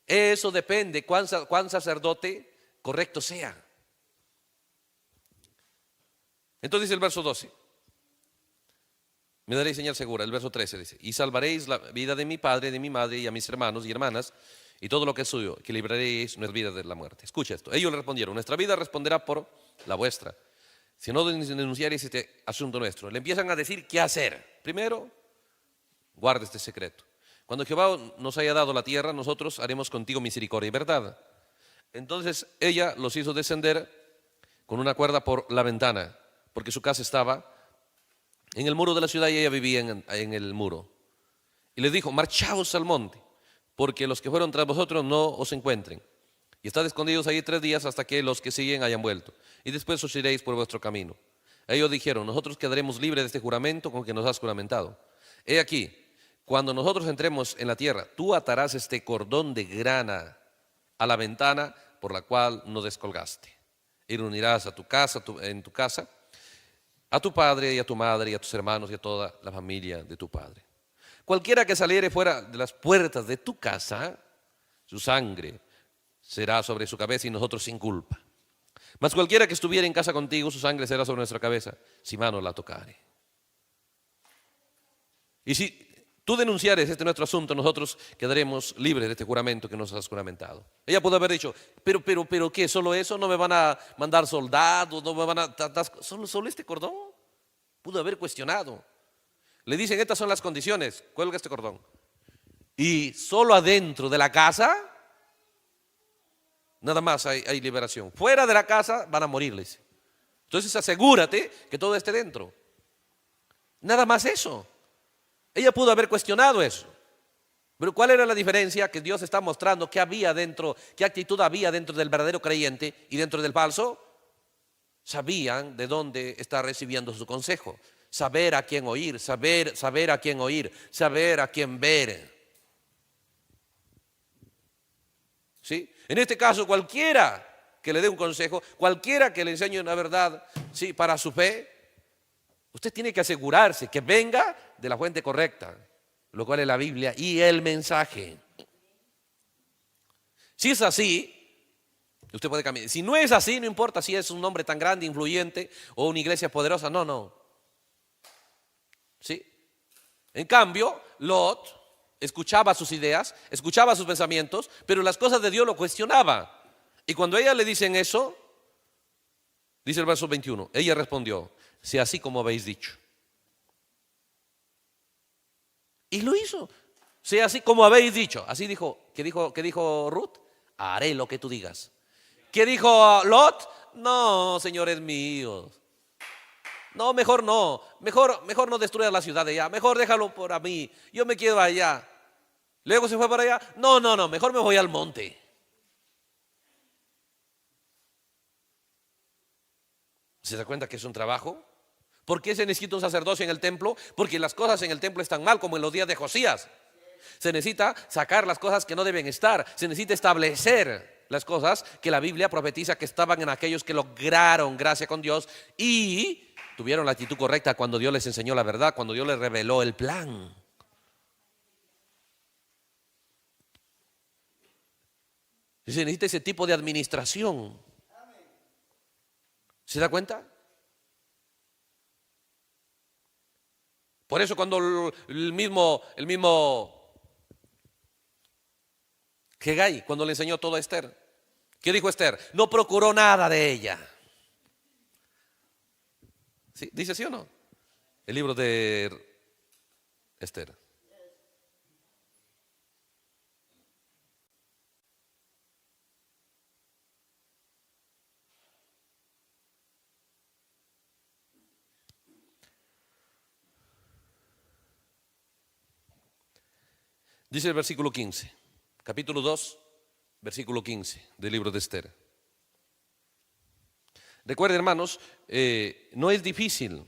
Eso depende cuán sacerdote correcto sea. Entonces dice el verso 12: me daréis señal segura. El verso 13 dice: y salvaréis la vida de mi padre, de mi madre y a mis hermanos y hermanas y todo lo que es suyo, que libraréis nuestra vida de la muerte. Escucha esto. Ellos le respondieron: nuestra vida responderá por la vuestra, si no denunciaréis este asunto nuestro. Le empiezan a decir qué hacer. Primero, guarda este secreto. Cuando Jehová nos haya dado la tierra, nosotros haremos contigo misericordia y verdad. Entonces ella los hizo descender con una cuerda por la ventana, porque su casa estaba en el muro de la ciudad y ella vivía en el muro. Y les dijo: marchaos al monte, porque los que fueron tras vosotros no os encuentren. Y estad escondidos ahí 3 días hasta que los que siguen hayan vuelto. Y después os iréis por vuestro camino. Ellos dijeron: nosotros quedaremos libres de este juramento con que nos has juramentado. He aquí, cuando nosotros entremos en la tierra, tú atarás este cordón de grana a la ventana por la cual nos descolgaste. Y reunirás a tu casa, en tu casa, a tu padre y a tu madre y a tus hermanos y a toda la familia de tu padre. Cualquiera que saliere fuera de las puertas de tu casa, su sangre será sobre su cabeza y nosotros sin culpa. Mas cualquiera que estuviera en casa contigo, su sangre será sobre nuestra cabeza, si mano la tocare. Y si tú denunciares este nuestro asunto, nosotros quedaremos libres de este juramento que nos has juramentado. Ella pudo haber dicho: pero ¿qué? ¿Solo eso? ¿No me van a mandar soldados? ¿No me van a solo este cordón? Pudo haber cuestionado. Le dicen: estas son las condiciones, cuelga este cordón. Y solo adentro de la casa, nada más hay liberación. Fuera de la casa van a morirles. Entonces asegúrate que todo esté dentro. Nada más eso. Ella pudo haber cuestionado eso. Pero ¿cuál era la diferencia? Que Dios está mostrando qué había dentro, qué actitud había dentro del verdadero creyente y dentro del falso. Sabían de dónde está recibiendo su consejo. Saber a quién oír, saber a quién oír, saber a quién ver. ¿Sí? En este caso, cualquiera que le dé un consejo, cualquiera que le enseñe una verdad, ¿sí?, para su fe, usted tiene que asegurarse que venga de la fuente correcta, lo cual es la Biblia y el mensaje. Si es así, usted puede cambiar. Si no es así, no importa si es un hombre tan grande, influyente o una iglesia poderosa, no. ¿Sí? En cambio, Lot escuchaba sus ideas, escuchaba sus pensamientos, pero las cosas de Dios lo cuestionaba. Y cuando a ella le dicen eso, dice el verso 21, ella respondió: sea así como habéis dicho. Y lo hizo. Sea así como habéis dicho. Así dijo, ¿qué dijo Ruth? Haré lo que tú digas. ¿Qué dijo Lot? No, señores míos. No, mejor no. Mejor no destruyas la ciudad de allá. Mejor déjalo por a mí. Yo me quedo allá. Luego se fue para allá. No, mejor me voy al monte. ¿Se da cuenta que es un trabajo? ¿Por qué se necesita un sacerdocio en el templo? Porque las cosas en el templo están mal, como en los días de Josías. Se necesita sacar las cosas que no deben estar. Se necesita establecer las cosas que la Biblia profetiza que estaban en aquellos que lograron gracia con Dios y tuvieron la actitud correcta cuando Dios les enseñó la verdad, cuando Dios les reveló el plan. Se necesita ese tipo de administración. ¿Se da cuenta? Por eso cuando el mismo Hegai, cuando le enseñó todo a Esther, ¿qué dijo Esther? No procuró nada de ella. ¿Sí? ¿Dice sí o no? El libro de Esther. Dice el versículo 15, capítulo 2, versículo 15 del libro de Esther. Recuerden, hermanos, no es difícil.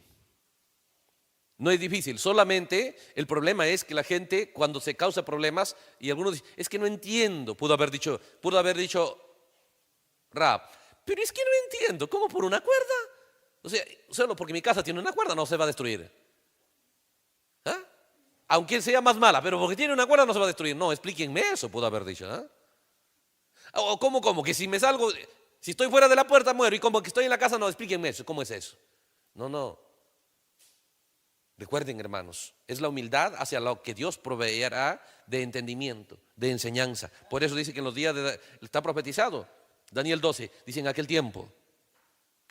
No es difícil, solamente el problema es que la gente cuando se causa problemas y algunos dicen, es que no entiendo, pudo haber dicho Rab, pero es que no entiendo, ¿cómo por una cuerda? O sea, solo porque mi casa tiene una cuerda no se va a destruir. ¿Ah? Aunque sea más mala, pero porque tiene una cuerda no se va a destruir. No, explíquenme eso, pudo haber dicho. ¿Ah? O ¿cómo? Que si me salgo, si estoy fuera de la puerta muero y como que estoy en la casa, no, explíquenme eso, ¿cómo es eso? No. Recuerden, hermanos, es la humildad hacia lo que Dios proveerá de entendimiento, de enseñanza. Por eso dice que en los días está profetizado. Daniel 12, dice en aquel tiempo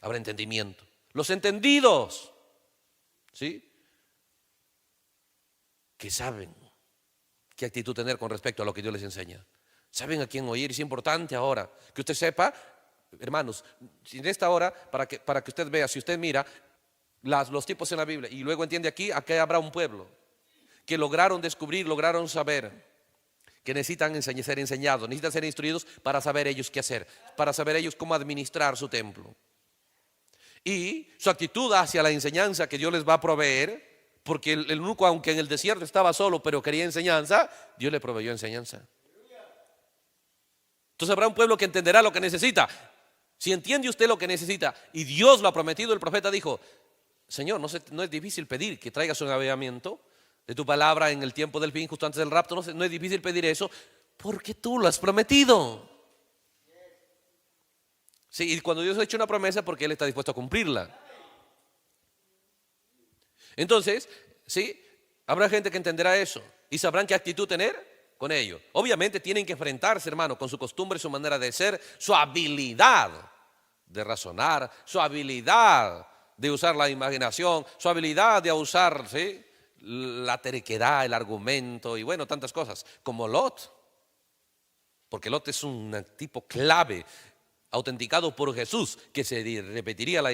habrá entendimiento. Los entendidos, ¿sí? Que saben qué actitud tener con respecto a lo que Dios les enseña. Saben a quién oír. Es importante ahora que usted sepa, hermanos, en esta hora, para que usted vea, si usted mira los tipos en la Biblia y luego entiende aquí habrá un pueblo que lograron descubrir, lograron saber que necesitan ser enseñados, necesitan ser instruidos para saber ellos qué hacer, para saber ellos cómo administrar su templo. Y su actitud hacia la enseñanza que Dios les va a proveer, porque el eunuco, aunque en el desierto estaba solo, pero quería enseñanza, Dios le proveyó enseñanza. Entonces habrá un pueblo que entenderá lo que necesita. Si entiende usted lo que necesita y Dios lo ha prometido, el profeta dijo, Señor, no es difícil pedir que traigas un avivamiento de tu palabra en el tiempo del fin, justo antes del rapto. No es difícil pedir eso porque tú lo has prometido. Sí, y cuando Dios ha hecho una promesa, porque Él está dispuesto a cumplirla. Entonces, sí, habrá gente que entenderá eso y sabrán qué actitud tener con ello. Obviamente tienen que enfrentarse, hermano, con su costumbre, su manera de ser, su habilidad de razonar, su habilidad de usar la imaginación, su habilidad de usar, ¿sí?, la terquedad, el argumento y bueno, tantas cosas, como Lot. Porque Lot es un tipo clave, autenticado por Jesús, que se repetiría la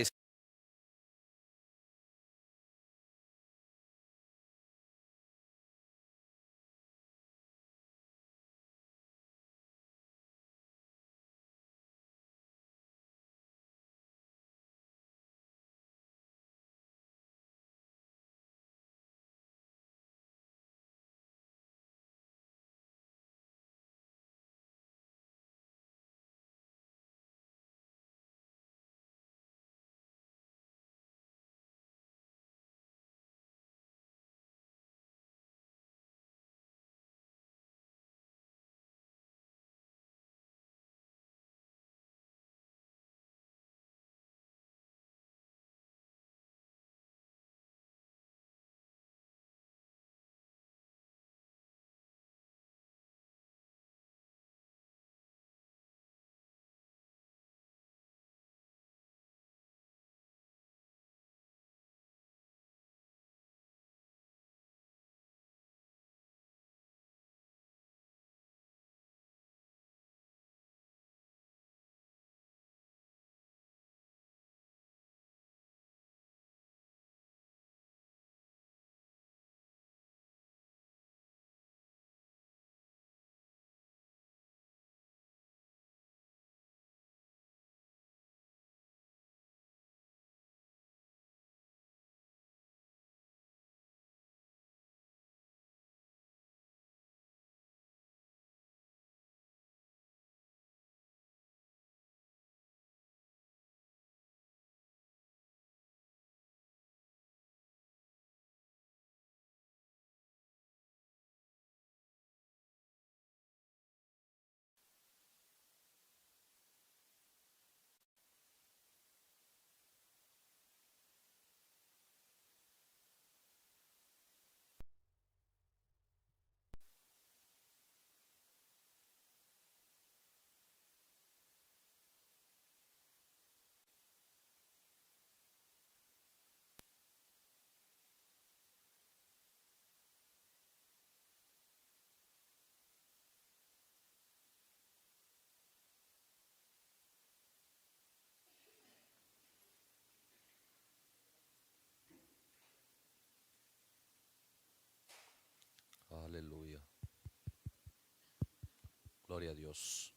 Gloria a Dios.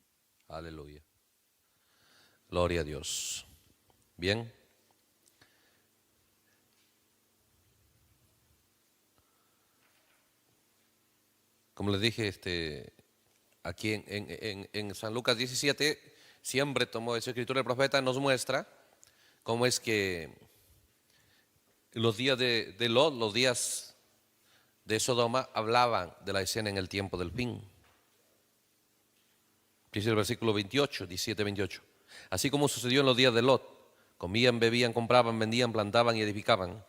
Aleluya. Gloria a Dios. Bien. Como les dije, aquí en San Lucas 17, siempre tomó esa escritura del profeta, nos muestra cómo es que los días de Lot, los días de Sodoma, hablaban de la escena en el tiempo del fin. Dice el versículo 28, 17, 28. Así como sucedió en los días de Lot, comían, bebían, compraban, vendían, plantaban y edificaban.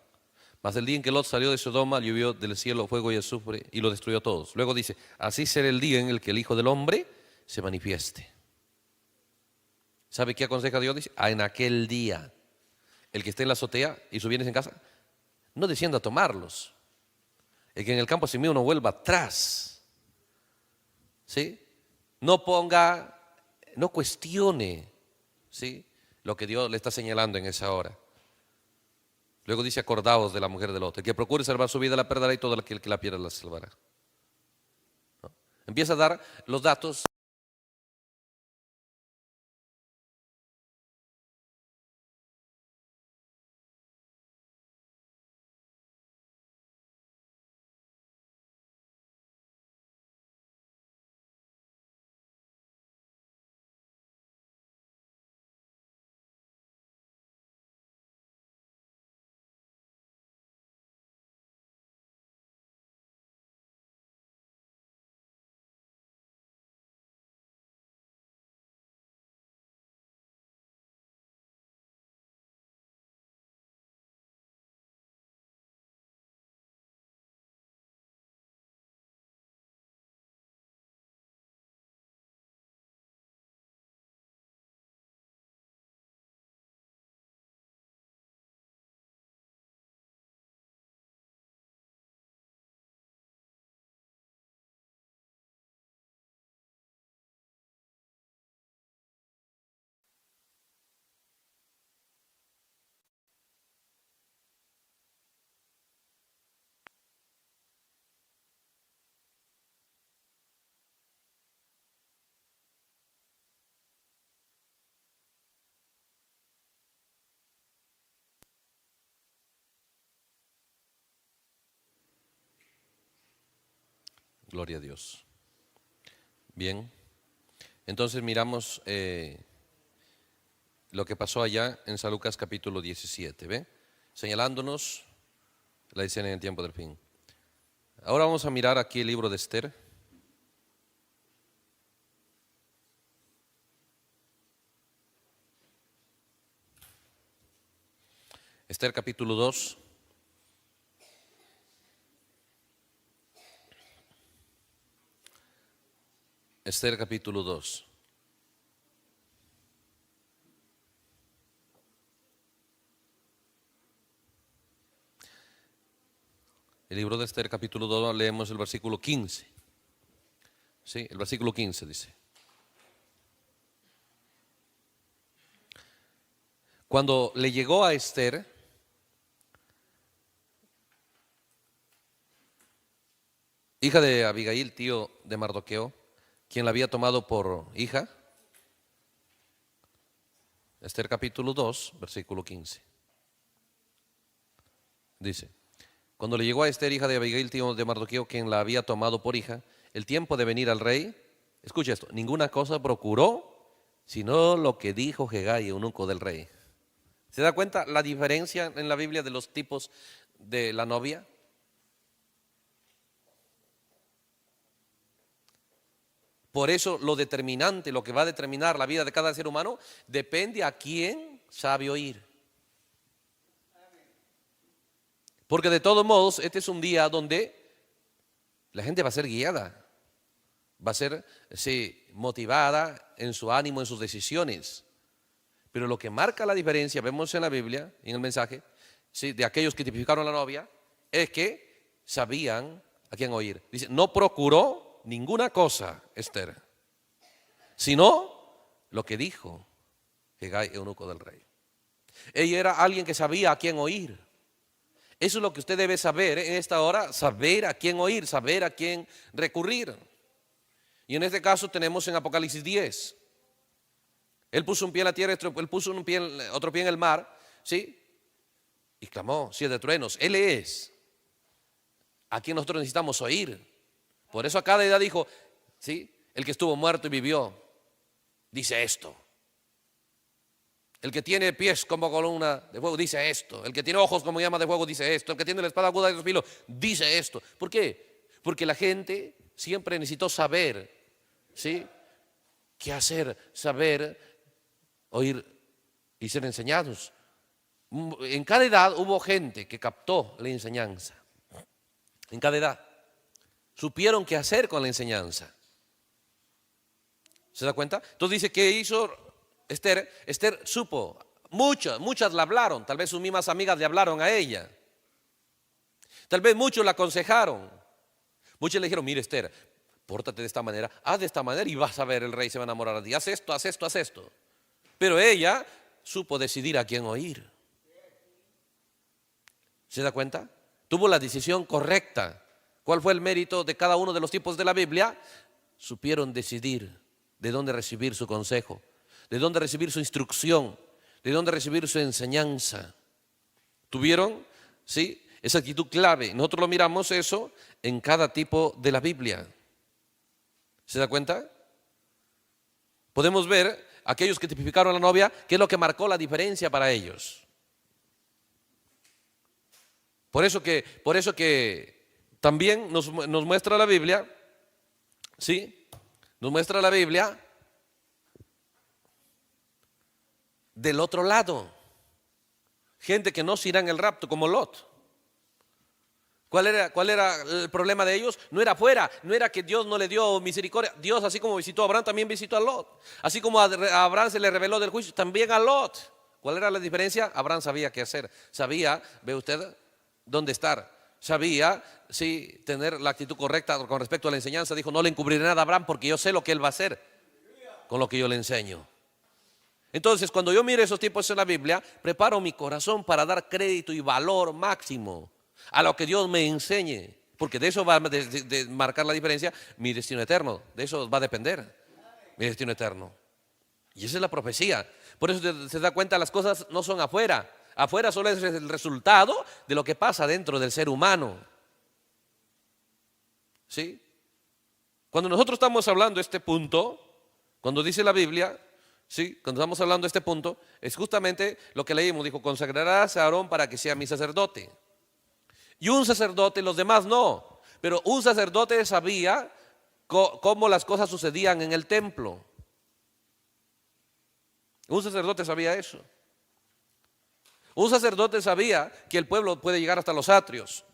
Mas el día en que Lot salió de Sodoma, llovió del cielo fuego y azufre y lo destruyó a todos. Luego dice, así será el día en el que el Hijo del Hombre se manifieste. ¿Sabe qué aconseja Dios? Dice, en aquel día, el que esté en la azotea y sus bienes en casa, no descienda a tomarlos. El que en el campo sin mí no vuelva atrás. ¿Sí? No cuestione, ¿sí?, lo que Dios le está señalando en esa hora. Luego dice, acordaos de la mujer de Lot. El que procure salvar su vida la perderá y todo aquel que la pierda la salvará. ¿No? Empieza a dar los datos. Gloria a Dios. Bien. Entonces miramos lo que pasó allá en San Lucas capítulo 17, ¿ve? Señalándonos la escena en el tiempo del fin. Ahora vamos a mirar aquí el libro de Esther. Esther capítulo 2. Esther capítulo 2. El libro de Esther capítulo 2 leemos el versículo 15. Sí, el versículo 15 dice. Cuando le llegó a Esther hija de Abigail, tío de Mardoqueo, quien la había tomado por hija. Esther capítulo 2, versículo 15. Dice, cuando le llegó a Esther, hija de Abigail, tío de Mardoqueo, quien la había tomado por hija, el tiempo de venir al rey, escucha esto, ninguna cosa procuró, sino lo que dijo Hegai, eunuco del rey. ¿Se da cuenta la diferencia en la Biblia de los tipos de la novia? Por eso lo determinante, lo que va a determinar la vida de cada ser humano, depende a quién sabe oír. Porque de todos modos, este es un día donde la gente va a ser guiada, va a ser motivada en su ánimo, en sus decisiones. Pero lo que marca la diferencia, vemos en la Biblia, en el mensaje, de aquellos que tipificaron a la novia, es que sabían a quién oír. Dice, no procuró ninguna cosa, Esther, sino lo que dijo Hegai, eunuco del rey. Ella era alguien que sabía a quién oír. Eso es lo que usted debe saber en esta hora, saber a quién oír, saber a quién recurrir. Y Y en este caso tenemos en Apocalipsis 10. Él puso un pie en la tierra, él puso otro pie en el mar, ¿sí? Y clamó, 7 truenos. Él es a quien nosotros necesitamos oír. Por eso a cada edad dijo, ¿sí? El que estuvo muerto y vivió, dice esto. El que tiene pies como columna de fuego, dice esto. El que tiene ojos como llama de fuego, dice esto. El que tiene la espada aguda de dos filos, dice esto. ¿Por qué? Porque la gente siempre necesitó saber, ¿sí? ¿Qué hacer? Saber, oír y ser enseñados. En cada edad hubo gente que captó la enseñanza. En cada edad. Supieron qué hacer con la enseñanza. ¿Se da cuenta? Entonces dice que hizo Esther. Esther supo. Muchas la hablaron. Tal vez sus mismas amigas le hablaron a ella. Tal vez muchos la aconsejaron. Muchos le dijeron, mire Esther, pórtate de esta manera, haz de esta manera y vas a ver, el rey se va a enamorar de ti. Haz esto, haz esto, haz esto. Pero ella supo decidir a quién oír. ¿Se da cuenta? Tuvo la decisión correcta. ¿Cuál fue el mérito de cada uno de los tipos de la Biblia? Supieron decidir de dónde recibir su consejo, de dónde recibir su instrucción, de dónde recibir su enseñanza. Tuvieron, ¿sí?, esa actitud clave. Nosotros lo miramos eso en cada tipo de la Biblia. ¿Se da cuenta? Podemos ver aquellos que tipificaron a la novia, qué es lo que marcó la diferencia para ellos. Por eso que también nos muestra la Biblia, ¿sí? Nos muestra la Biblia del otro lado. Gente que no se irá en el rapto, como Lot. ¿Cuál era el problema de ellos? No era afuera, no era que Dios no le dio misericordia. Dios, así como visitó a Abraham, también visitó a Lot. Así como a Abraham se le reveló del juicio, también a Lot. ¿Cuál era la diferencia? Abraham sabía qué hacer. Sabía, ve usted, dónde estar. Sabía, sí, tener la actitud correcta con respecto a la enseñanza. Dijo, no le encubriré nada a Abraham porque yo sé lo que él va a hacer con lo que yo le enseño. Entonces, cuando yo mire esos tipos en la Biblia, preparo mi corazón para dar crédito y valor máximo a lo que Dios me enseñe, porque de eso va de marcar la diferencia mi destino eterno. De eso va a depender mi destino eterno. Y esa es la profecía. Por eso se da cuenta, las cosas no son afuera. Afuera solo es el resultado de lo que pasa dentro del ser humano. ¿Sí? Cuando nosotros estamos hablando de este punto, cuando dice la Biblia, ¿sí?, cuando estamos hablando de este punto, es justamente lo que leímos. Dijo, consagrarás a Aarón para que sea mi sacerdote. Y un sacerdote, los demás no. Pero un sacerdote sabía cómo las cosas sucedían en el templo. Un sacerdote sabía eso. Un sacerdote sabía que el pueblo puede llegar hasta los atrios.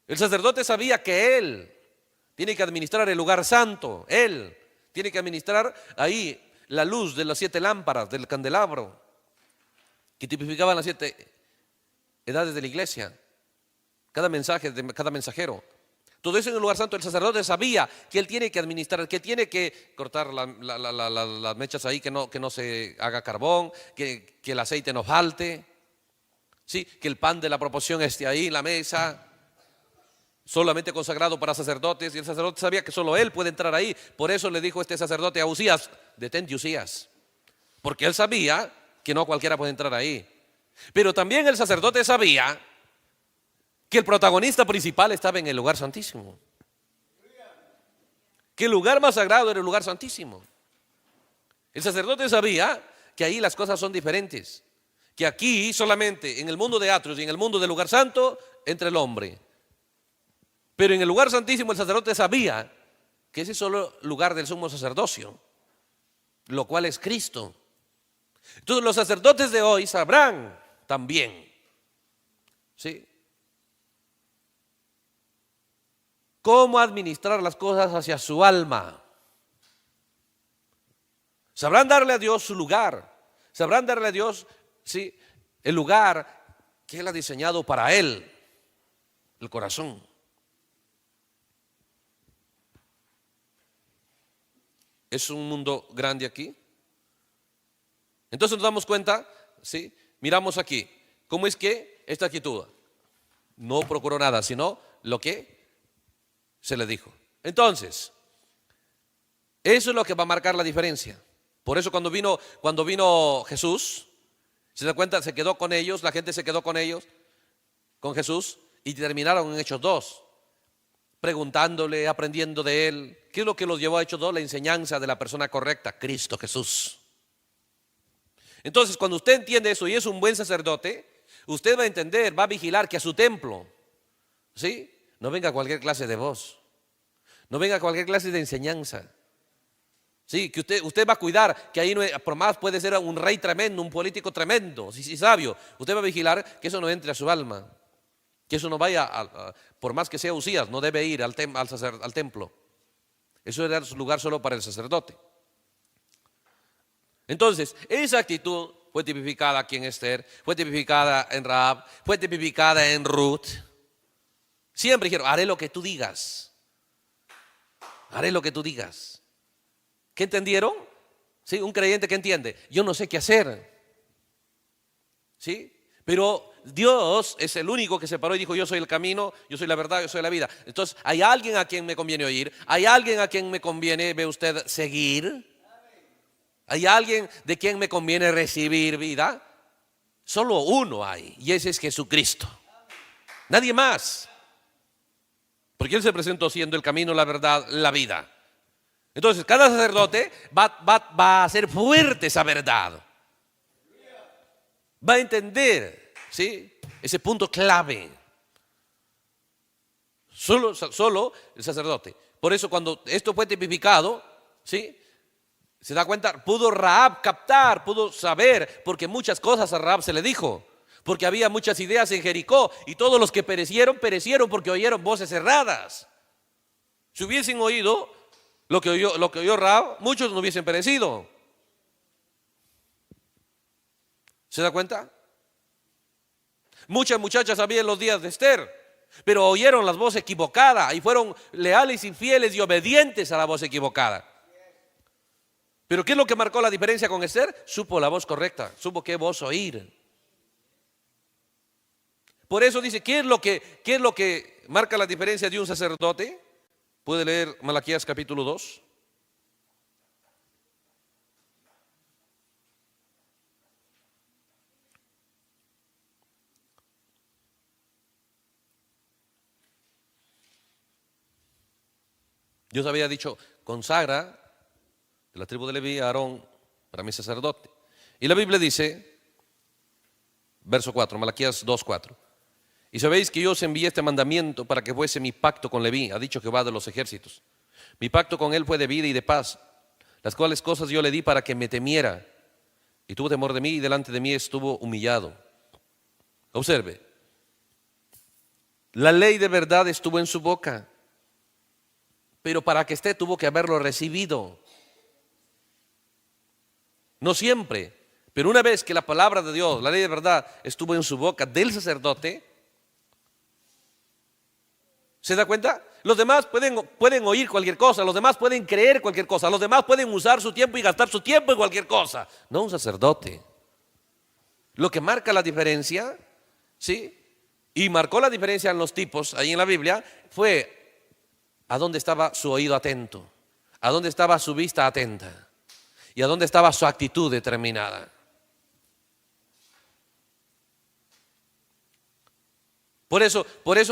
El sacerdote sabía que él tiene que administrar el lugar santo. Él tiene que administrar ahí la luz de las 7 lámparas del candelabro que tipificaban las 7 edades de la iglesia. Cada mensaje de cada mensajero. Todo eso en el lugar santo. El sacerdote sabía que él tiene que administrar, que tiene que cortar las mechas ahí, que no se haga carbón, que el aceite no falte, ¿sí?, que el pan de la proporción esté ahí en la mesa, solamente consagrado para sacerdotes. Y el sacerdote sabía que solo él puede entrar ahí. Por eso le dijo este sacerdote a Usías, detente Usías, porque él sabía que no cualquiera puede entrar ahí. Pero también el sacerdote sabía que el protagonista principal estaba en el lugar santísimo, que el lugar más sagrado era el lugar santísimo. El sacerdote sabía que ahí las cosas son diferentes, que aquí solamente en el mundo de atrios y en el mundo del lugar santo entra el hombre, pero en el lugar santísimo el sacerdote sabía que ese es solo lugar del sumo sacerdocio, lo cual es Cristo. Entonces los sacerdotes de hoy sabrán también, ¿sí?, cómo administrar las cosas hacia su alma. Sabrán darle a Dios su lugar. Sabrán darle a Dios, sí, el lugar que Él ha diseñado para Él, el corazón. Es un mundo grande aquí. Entonces nos damos cuenta, ¿sí? Miramos aquí, ¿cómo es que esta actitud? No procuró nada, sino lo que se le dijo. Entonces, Eso es lo que va a marcar la diferencia. Por eso cuando vino Jesús, se da cuenta, se quedó con ellos, la gente se quedó con ellos, con Jesús, y terminaron en Hechos 2, preguntándole, aprendiendo de él. ¿Qué es lo que los llevó a Hechos 2? La enseñanza de la persona correcta, Cristo Jesús. Entonces, cuando usted entiende eso y es un buen sacerdote, usted va a entender, va a vigilar que a su templo, ¿sí?, no venga cualquier clase de voz, no venga cualquier clase de enseñanza. Sí, que usted va a cuidar que ahí, no, por más puede ser un rey tremendo, un político tremendo, sí, sabio, usted va a vigilar que eso no entre a su alma, que eso no vaya, por más que sea Usías, no debe ir al templo. Eso era lugar solo para el sacerdote. Entonces, esa actitud fue tipificada aquí en Esther, fue tipificada en Rahab, fue tipificada en Ruth. Siempre dijeron, haré lo que tú digas. Haré lo que tú digas. ¿Qué entendieron? ¿Sí? Un creyente que entiende, yo no sé qué hacer. ¿Sí? Pero Dios es el único que se paró y dijo, yo soy el camino, yo soy la verdad, yo soy la vida. Entonces, ¿hay alguien a quien me conviene oír? ¿Hay alguien a quien me conviene, ve usted, seguir? ¿Hay alguien de quien me conviene recibir vida? Solo uno hay, y ese es Jesucristo. Nadie más. Porque Él se presentó siendo el camino, la verdad, la vida. Entonces, cada sacerdote va a hacer fuerte esa verdad. Va a entender, ¿sí?, ese punto clave. Solo el sacerdote. Por eso cuando esto fue tipificado, ¿sí?, se da cuenta, pudo Rahab captar, pudo saber, porque muchas cosas a Rahab se le dijo. Porque había muchas ideas en Jericó y todos los que perecieron porque oyeron voces erradas. Si hubiesen oído lo que oyó Rahab, muchos no hubiesen perecido. ¿Se da cuenta? Muchas muchachas había en los días de Esther, pero oyeron las voces equivocadas y fueron leales y fieles y obedientes a la voz equivocada. Pero ¿qué es lo que marcó la diferencia con Esther? Supo la voz correcta, supo qué voz oír. Por eso dice, ¿qué es lo que marca la diferencia de un sacerdote? Puede leer Malaquías capítulo 2. Dios había dicho, consagra de la tribu de Leví a Aarón para mi sacerdote. Y la Biblia dice, verso 4, Malaquías 2:4. Y sabéis que yo os envié este mandamiento para que fuese mi pacto con Leví, ha dicho Jehová de los ejércitos. Mi pacto con él fue de vida y de paz, las cuales cosas yo le di para que me temiera. Y tuvo temor de mí y delante de mí estuvo humillado. Observe, la ley de verdad estuvo en su boca, pero para que esté tuvo que haberlo recibido. No siempre, pero una vez que la palabra de Dios, la ley de verdad, estuvo en su boca del sacerdote, ¿se da cuenta? Los demás pueden oír cualquier cosa, los demás pueden creer cualquier cosa, los demás pueden usar su tiempo y gastar su tiempo en cualquier cosa. No un sacerdote. Lo que marca la diferencia, ¿sí?, y marcó la diferencia en los tipos, ahí en la Biblia, fue a dónde estaba su oído atento, a dónde estaba su vista atenta y a dónde estaba su actitud determinada. Por eso,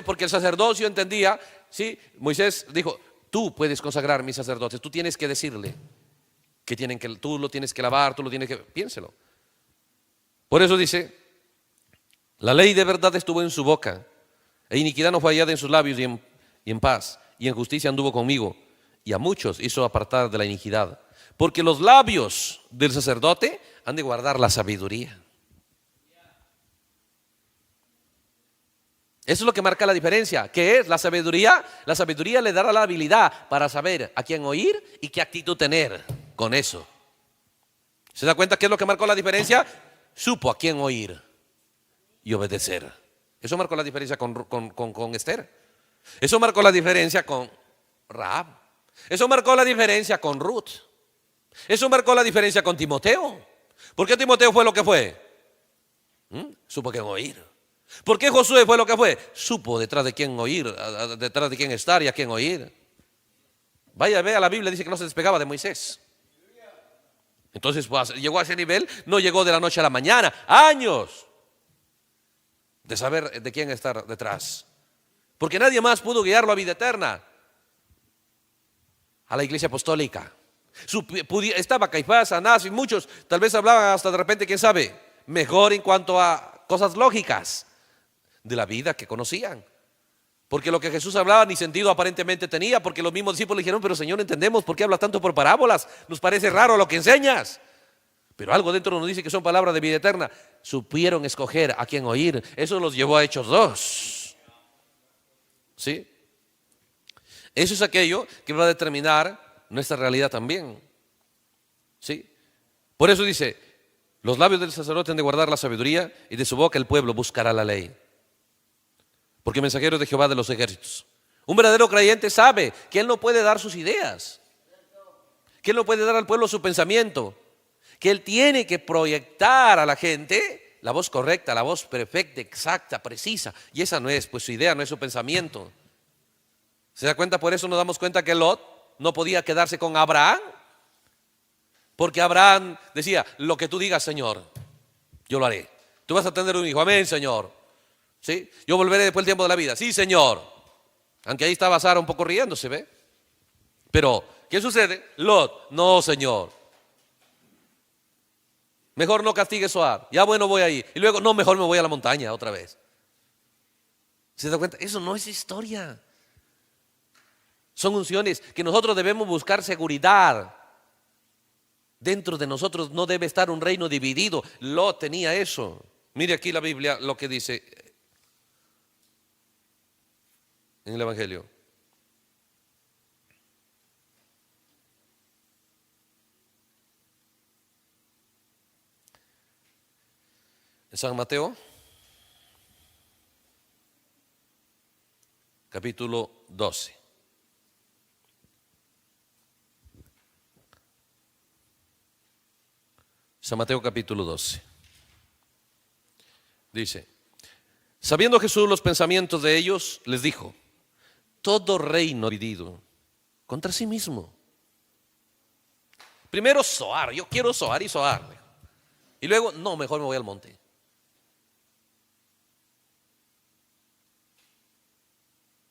porque el sacerdocio entendía, ¿sí? Moisés dijo, tú puedes consagrar mis sacerdotes, tú tienes que decirle que tú lo tienes que lavar, tú lo tienes que, piénselo. Por eso dice, la ley de verdad estuvo en su boca, e iniquidad no fue hallada en sus labios, y en paz, y en justicia anduvo conmigo, y a muchos hizo apartar de la iniquidad. Porque los labios del sacerdote han de guardar la sabiduría. Eso es lo que marca la diferencia. ¿Qué es la sabiduría? La sabiduría le dará la habilidad para saber a quién oír y qué actitud tener con eso. ¿Se da cuenta qué es lo que marcó la diferencia? Supo a quién oír y obedecer. Eso marcó la diferencia con Esther. Eso marcó la diferencia con Rahab. Eso marcó la diferencia con Ruth. Eso marcó la diferencia con Timoteo. ¿Por qué Timoteo fue lo que fue? Supo a quién oír. ¿Por qué Josué fue lo que fue? Supo detrás de quién oír, detrás de quién estar y a quién oír. Vaya, vea la Biblia, dice que no se despegaba de Moisés. Entonces pues, llegó a ese nivel, no llegó de la noche a la mañana, años de saber de quién estar detrás. Porque nadie más pudo guiarlo a vida eterna, a la iglesia apostólica. Estaba Caifás, Anás y muchos, tal vez hablaban hasta de repente, quién sabe, mejor en cuanto a cosas lógicas de la vida que conocían. Porque lo que Jesús hablaba ni sentido aparentemente tenía, porque los mismos discípulos le dijeron, pero Señor, no entendemos por qué hablas tanto por parábolas, nos parece raro lo que enseñas. Pero algo dentro nos dice que son palabras de vida eterna. Supieron escoger a quién oír. Eso los llevó a Hechos 2. ¿Sí? Eso es aquello que va a determinar nuestra realidad también. ¿Sí? Por eso dice, los labios del sacerdote han de guardar la sabiduría y de su boca el pueblo buscará la ley. Porque mensajero de Jehová de los ejércitos. Un verdadero creyente sabe que él no puede dar sus ideas, que él no puede dar al pueblo su pensamiento, que él tiene que proyectar a la gente la voz correcta, la voz perfecta, exacta, precisa. Y esa no es, pues su idea, no es su pensamiento. ¿Se da cuenta? Por eso nos damos cuenta que Lot no podía quedarse con Abraham, porque Abraham decía, lo que tú digas, Señor, yo lo haré. Tú vas a tener un hijo, amén, Señor. ¿Sí? Yo volveré después del tiempo de la vida. Sí, Señor. Aunque ahí estaba Sara un poco riéndose, ¿ve? Pero, ¿qué sucede? Lot, no, Señor. Mejor no castigue Zoar. Ya bueno, voy ahí. Y luego, no, mejor me voy a la montaña otra vez. ¿Se da cuenta? Eso no es historia. Son unciones que nosotros debemos buscar seguridad. Dentro de nosotros no debe estar un reino dividido. Lot tenía eso. Mire aquí la Biblia lo que dice en el Evangelio. En San Mateo, capítulo 12. San Mateo capítulo 12. Dice, sabiendo Jesús los pensamientos de ellos, les dijo, todo reino dividido contra sí mismo. Primero Zoar, yo quiero Zoar y Zoar. Y luego, no, mejor me voy al monte.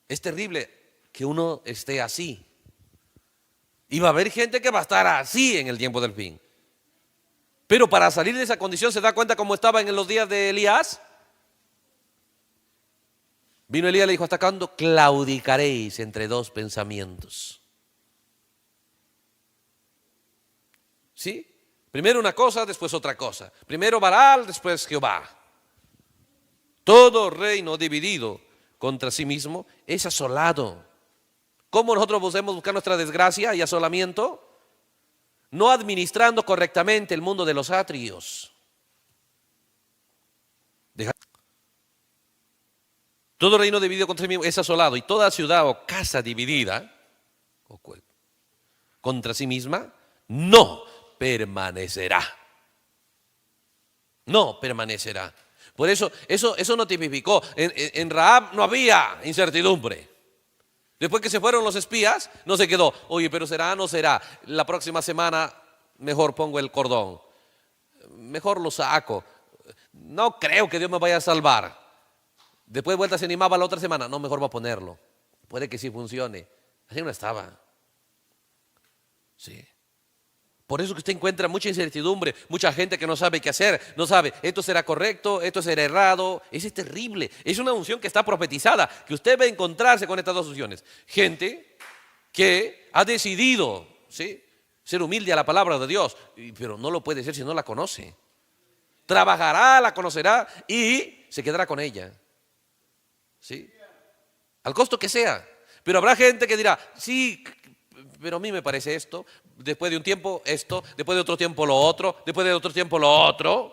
Es terrible que uno esté así. Y va a haber gente que va a estar así en el tiempo del fin. Pero para salir de esa condición, ¿se da cuenta cómo estaba en los días de Elías? Vino Elías y le dijo, ¿hasta cuándo claudicaréis entre dos pensamientos? ¿Sí? Primero una cosa, después otra cosa. Primero Baal, después Jehová. Todo reino dividido contra sí mismo es asolado. ¿Cómo nosotros podemos buscar nuestra desgracia y asolamiento? No administrando correctamente el mundo de los atrios. Todo reino dividido contra sí mismo es asolado, y toda ciudad o casa dividida contra sí misma no permanecerá. No permanecerá. Por eso no tipificó. En Rahab no había incertidumbre. Después que se fueron los espías, no se quedó. Oye, pero será, no será. La próxima semana mejor pongo el cordón. Mejor lo saco. No creo que Dios me vaya a salvar. Después de vuelta se animaba la otra semana. No, mejor va a ponerlo. Puede que sí funcione. Así no estaba. Sí. Por eso que usted encuentra mucha incertidumbre, mucha gente que no sabe qué hacer, no sabe, esto será correcto, esto será errado. Eso es terrible. Es una unción que está profetizada, que usted va a encontrarse con estas dos unciones. Gente que ha decidido, ¿sí?, ser humilde a la palabra de Dios, pero no lo puede ser si no la conoce. Trabajará, la conocerá y se quedará con ella. ¿Sí? Al costo que sea. Pero habrá gente que dirá, sí, pero a mí me parece esto, después de un tiempo esto, después de otro tiempo lo otro, después de otro tiempo lo otro.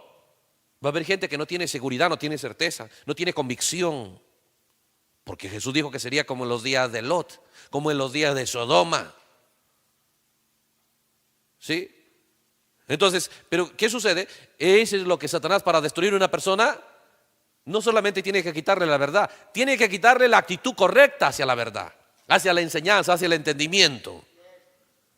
Va a haber gente que no tiene seguridad, no tiene certeza, no tiene convicción. Porque Jesús dijo que sería como en los días de Lot, como en los días de Sodoma. ¿Sí? Entonces, pero ¿qué sucede? Eso es lo que Satanás, para destruir a una persona, no solamente tiene que quitarle la verdad, tiene que quitarle la actitud correcta hacia la verdad, hacia la enseñanza, hacia el entendimiento.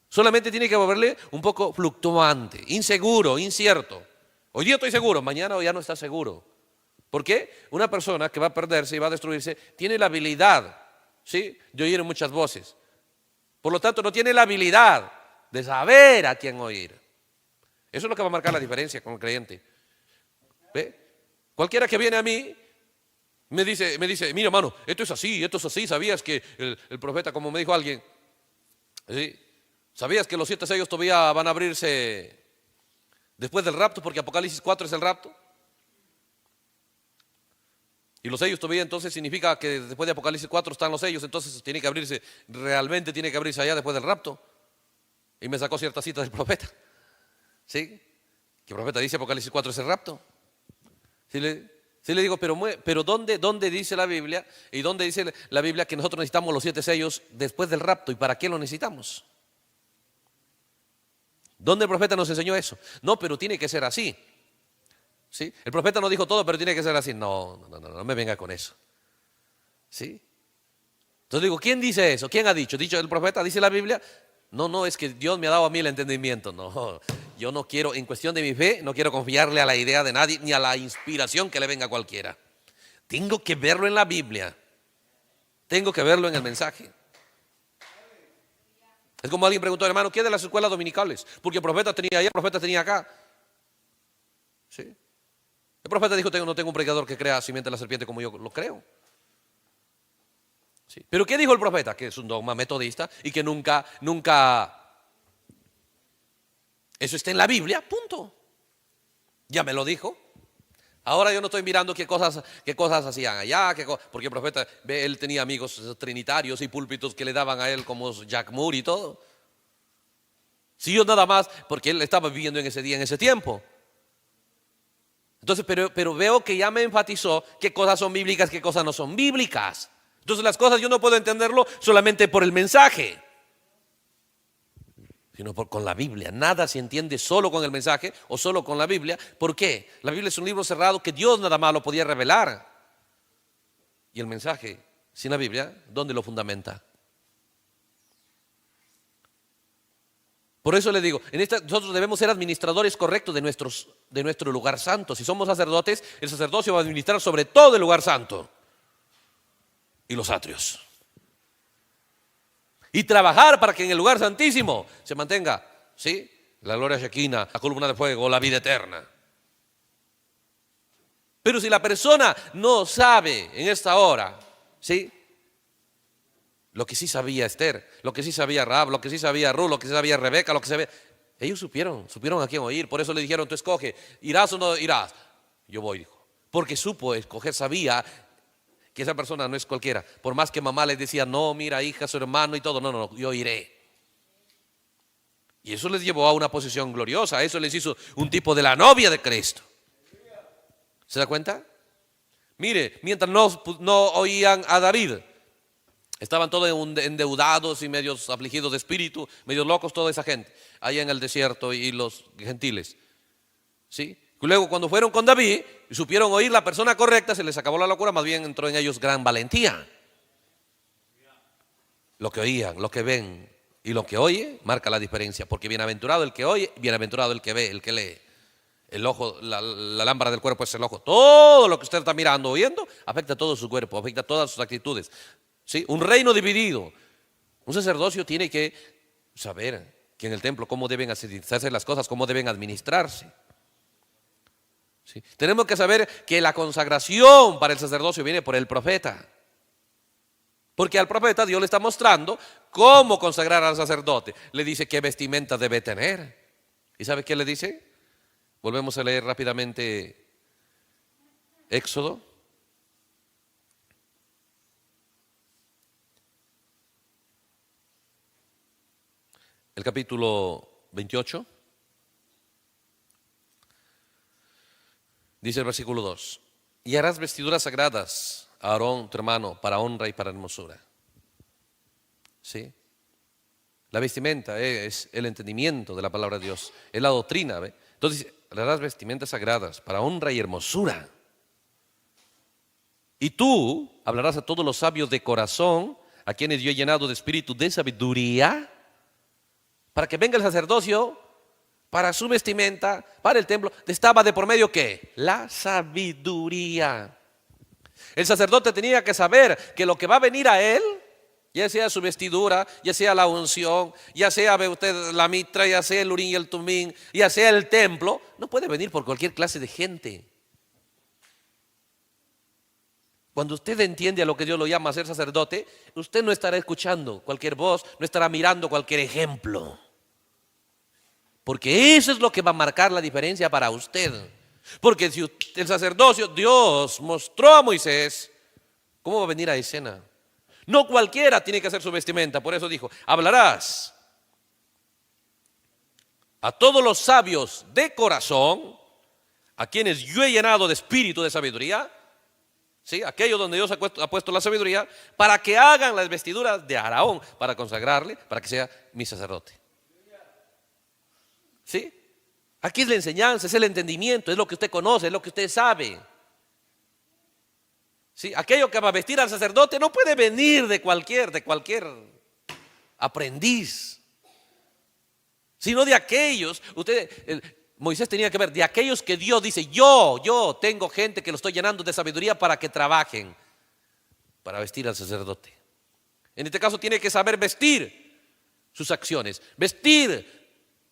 Solamente tiene que volverle un poco fluctuante, inseguro, incierto. Hoy día estoy seguro, mañana ya no está seguro. ¿Por qué? Una persona que va a perderse y va a destruirse tiene la habilidad, ¿sí?, de oír muchas voces. Por lo tanto, no tiene la habilidad de saber a quién oír. Eso es lo que va a marcar la diferencia con el creyente. ¿Ve? Cualquiera que viene a mí me dice, mira hermano, esto es así, ¿sabías que el profeta, como me dijo alguien, ¿sí?, ¿sabías que los 7 sellos todavía van a abrirse después del rapto? Porque Apocalipsis 4 es el rapto. Y los sellos todavía entonces significa que después de Apocalipsis 4 están los sellos, entonces tiene que abrirse, realmente tiene que abrirse allá después del rapto. Y me sacó cierta cita del profeta. ¿Sí? Que el profeta dice Apocalipsis 4 es el rapto. Sí le digo, pero ¿dónde dice la Biblia? ¿Y dónde dice la Biblia que nosotros necesitamos los 7 sellos después del rapto? ¿Y para qué lo necesitamos? ¿Dónde el profeta nos enseñó eso? No, pero tiene que ser así. ¿Sí? El profeta no dijo todo, pero tiene que ser así. No me venga con eso. ¿Sí? Entonces digo, ¿quién dice eso? ¿Quién ha dicho? ¿Dicho el profeta? ¿Dice la Biblia? No, es que Dios me ha dado a mí el entendimiento. No, yo no quiero, en cuestión de mi fe, no quiero confiarle a la idea de nadie ni a la inspiración que le venga a cualquiera. Tengo que verlo en la Biblia. Tengo que verlo en el mensaje. Es como alguien preguntó, hermano, ¿qué de las escuelas dominicales? Porque el profeta tenía allá, el profeta tenía acá. ¿Sí? El profeta dijo, no tengo un predicador que crea simiente a la serpiente como yo lo creo. ¿Sí? Pero ¿qué dijo el profeta? Que es un dogma metodista y que nunca eso está en la Biblia, punto. Ya me lo dijo. Ahora yo no estoy mirando qué cosas hacían allá, porque el profeta, él tenía amigos trinitarios y púlpitos que le daban a él como Jack Moore y todo. Sí, yo nada más, porque él estaba viviendo en ese día, en ese tiempo. Entonces, pero veo que ya me enfatizó qué cosas son bíblicas, qué cosas no son bíblicas. Entonces las cosas yo no puedo entenderlo solamente por el mensaje, sino con la Biblia. Nada se entiende solo con el mensaje o solo con la Biblia. ¿Por qué? La Biblia es un libro cerrado que Dios nada más lo podía revelar. Y el mensaje, sin la Biblia, ¿dónde lo fundamenta? Por eso le digo, nosotros debemos ser administradores correctos de nuestro lugar santo. Si somos sacerdotes, el sacerdocio va a administrar sobre todo el lugar santo y los atrios. Y trabajar para que en el lugar santísimo se mantenga, ¿sí?, la gloria shekinah, la columna de fuego, la vida eterna. Pero si la persona no sabe en esta hora, ¿sí?, lo que sí sabía Esther, lo que sí sabía Rahab, lo que sí sabía Ruth, lo que sí sabía Rebeca, lo que sabía, ellos supieron a quién oír. Por eso le dijeron, tú escoge, ¿irás o no irás? Yo voy, dijo, porque supo escoger, sabía que esa persona no es cualquiera. Por más que mamá le decía, no, mira, hija, su hermano y todo, no, yo iré. Y eso les llevó a una posición gloriosa. Eso les hizo un tipo de la novia de Cristo. ¿Se da cuenta? Mire, mientras no oían a David, estaban todos endeudados y medios afligidos de espíritu, medios locos, toda esa gente, allá en el desierto y los gentiles. ¿Sí? Luego cuando fueron con David y supieron oír la persona correcta, se les acabó la locura, más bien entró en ellos gran valentía. Lo que oían, lo que ven y lo que oye marca la diferencia, porque bienaventurado el que oye, bienaventurado el que ve, el que lee. El ojo, la lámpara del cuerpo es el ojo. Todo lo que usted está mirando, oyendo, afecta a todo su cuerpo, afecta a todas sus actitudes. ¿Sí? Un reino dividido. Un sacerdocio tiene que saber que en el templo cómo deben hacerse las cosas, cómo deben administrarse. ¿Sí? Tenemos que saber que la consagración para el sacerdocio viene por el profeta. Porque al profeta Dios le está mostrando cómo consagrar al sacerdote. Le dice qué vestimenta debe tener. ¿Y sabe qué le dice? Volvemos a leer rápidamente Éxodo. El capítulo 28. Dice el versículo 2. Y harás vestiduras sagradas a Aarón, tu hermano, para honra y para hermosura. ¿Sí? La vestimenta es el entendimiento de la palabra de Dios, es la doctrina. ¿ve? Entonces, harás vestimentas sagradas para honra y hermosura. Y tú hablarás a todos los sabios de corazón, a quienes yo he llenado de espíritu de sabiduría, para que venga el sacerdocio, para su vestimenta, para el templo, estaba de por medio ¿qué? La sabiduría. El sacerdote tenía que saber que lo que va a venir a él, ya sea su vestidura, ya sea la unción, ya sea, ve usted, la mitra, ya sea el urín y el tumín, ya sea el templo, no puede venir por cualquier clase de gente. Cuando usted entiende a lo que Dios lo llama a ser sacerdote, usted no estará escuchando cualquier voz, no estará mirando cualquier ejemplo. Porque eso es lo que va a marcar la diferencia para usted. Porque si el sacerdocio, Dios mostró a Moisés cómo va a venir a escena. No cualquiera tiene que hacer su vestimenta. Por eso dijo, hablarás a todos los sabios de corazón, a quienes yo he llenado de espíritu de sabiduría, ¿sí? Aquello donde Dios ha puesto la sabiduría, para que hagan las vestiduras de Aarón, para consagrarle, para que sea mi sacerdote. ¿Sí? Aquí es la enseñanza, es el entendimiento, es lo que usted conoce, es lo que usted sabe. ¿Sí? Aquello que va a vestir al sacerdote no puede venir de cualquier aprendiz, sino de aquellos. Moisés tenía que ver de aquellos que Dios dice, yo tengo gente que lo estoy llenando de sabiduría para que trabajen, para vestir al sacerdote. En este caso tiene que saber vestir sus acciones, vestir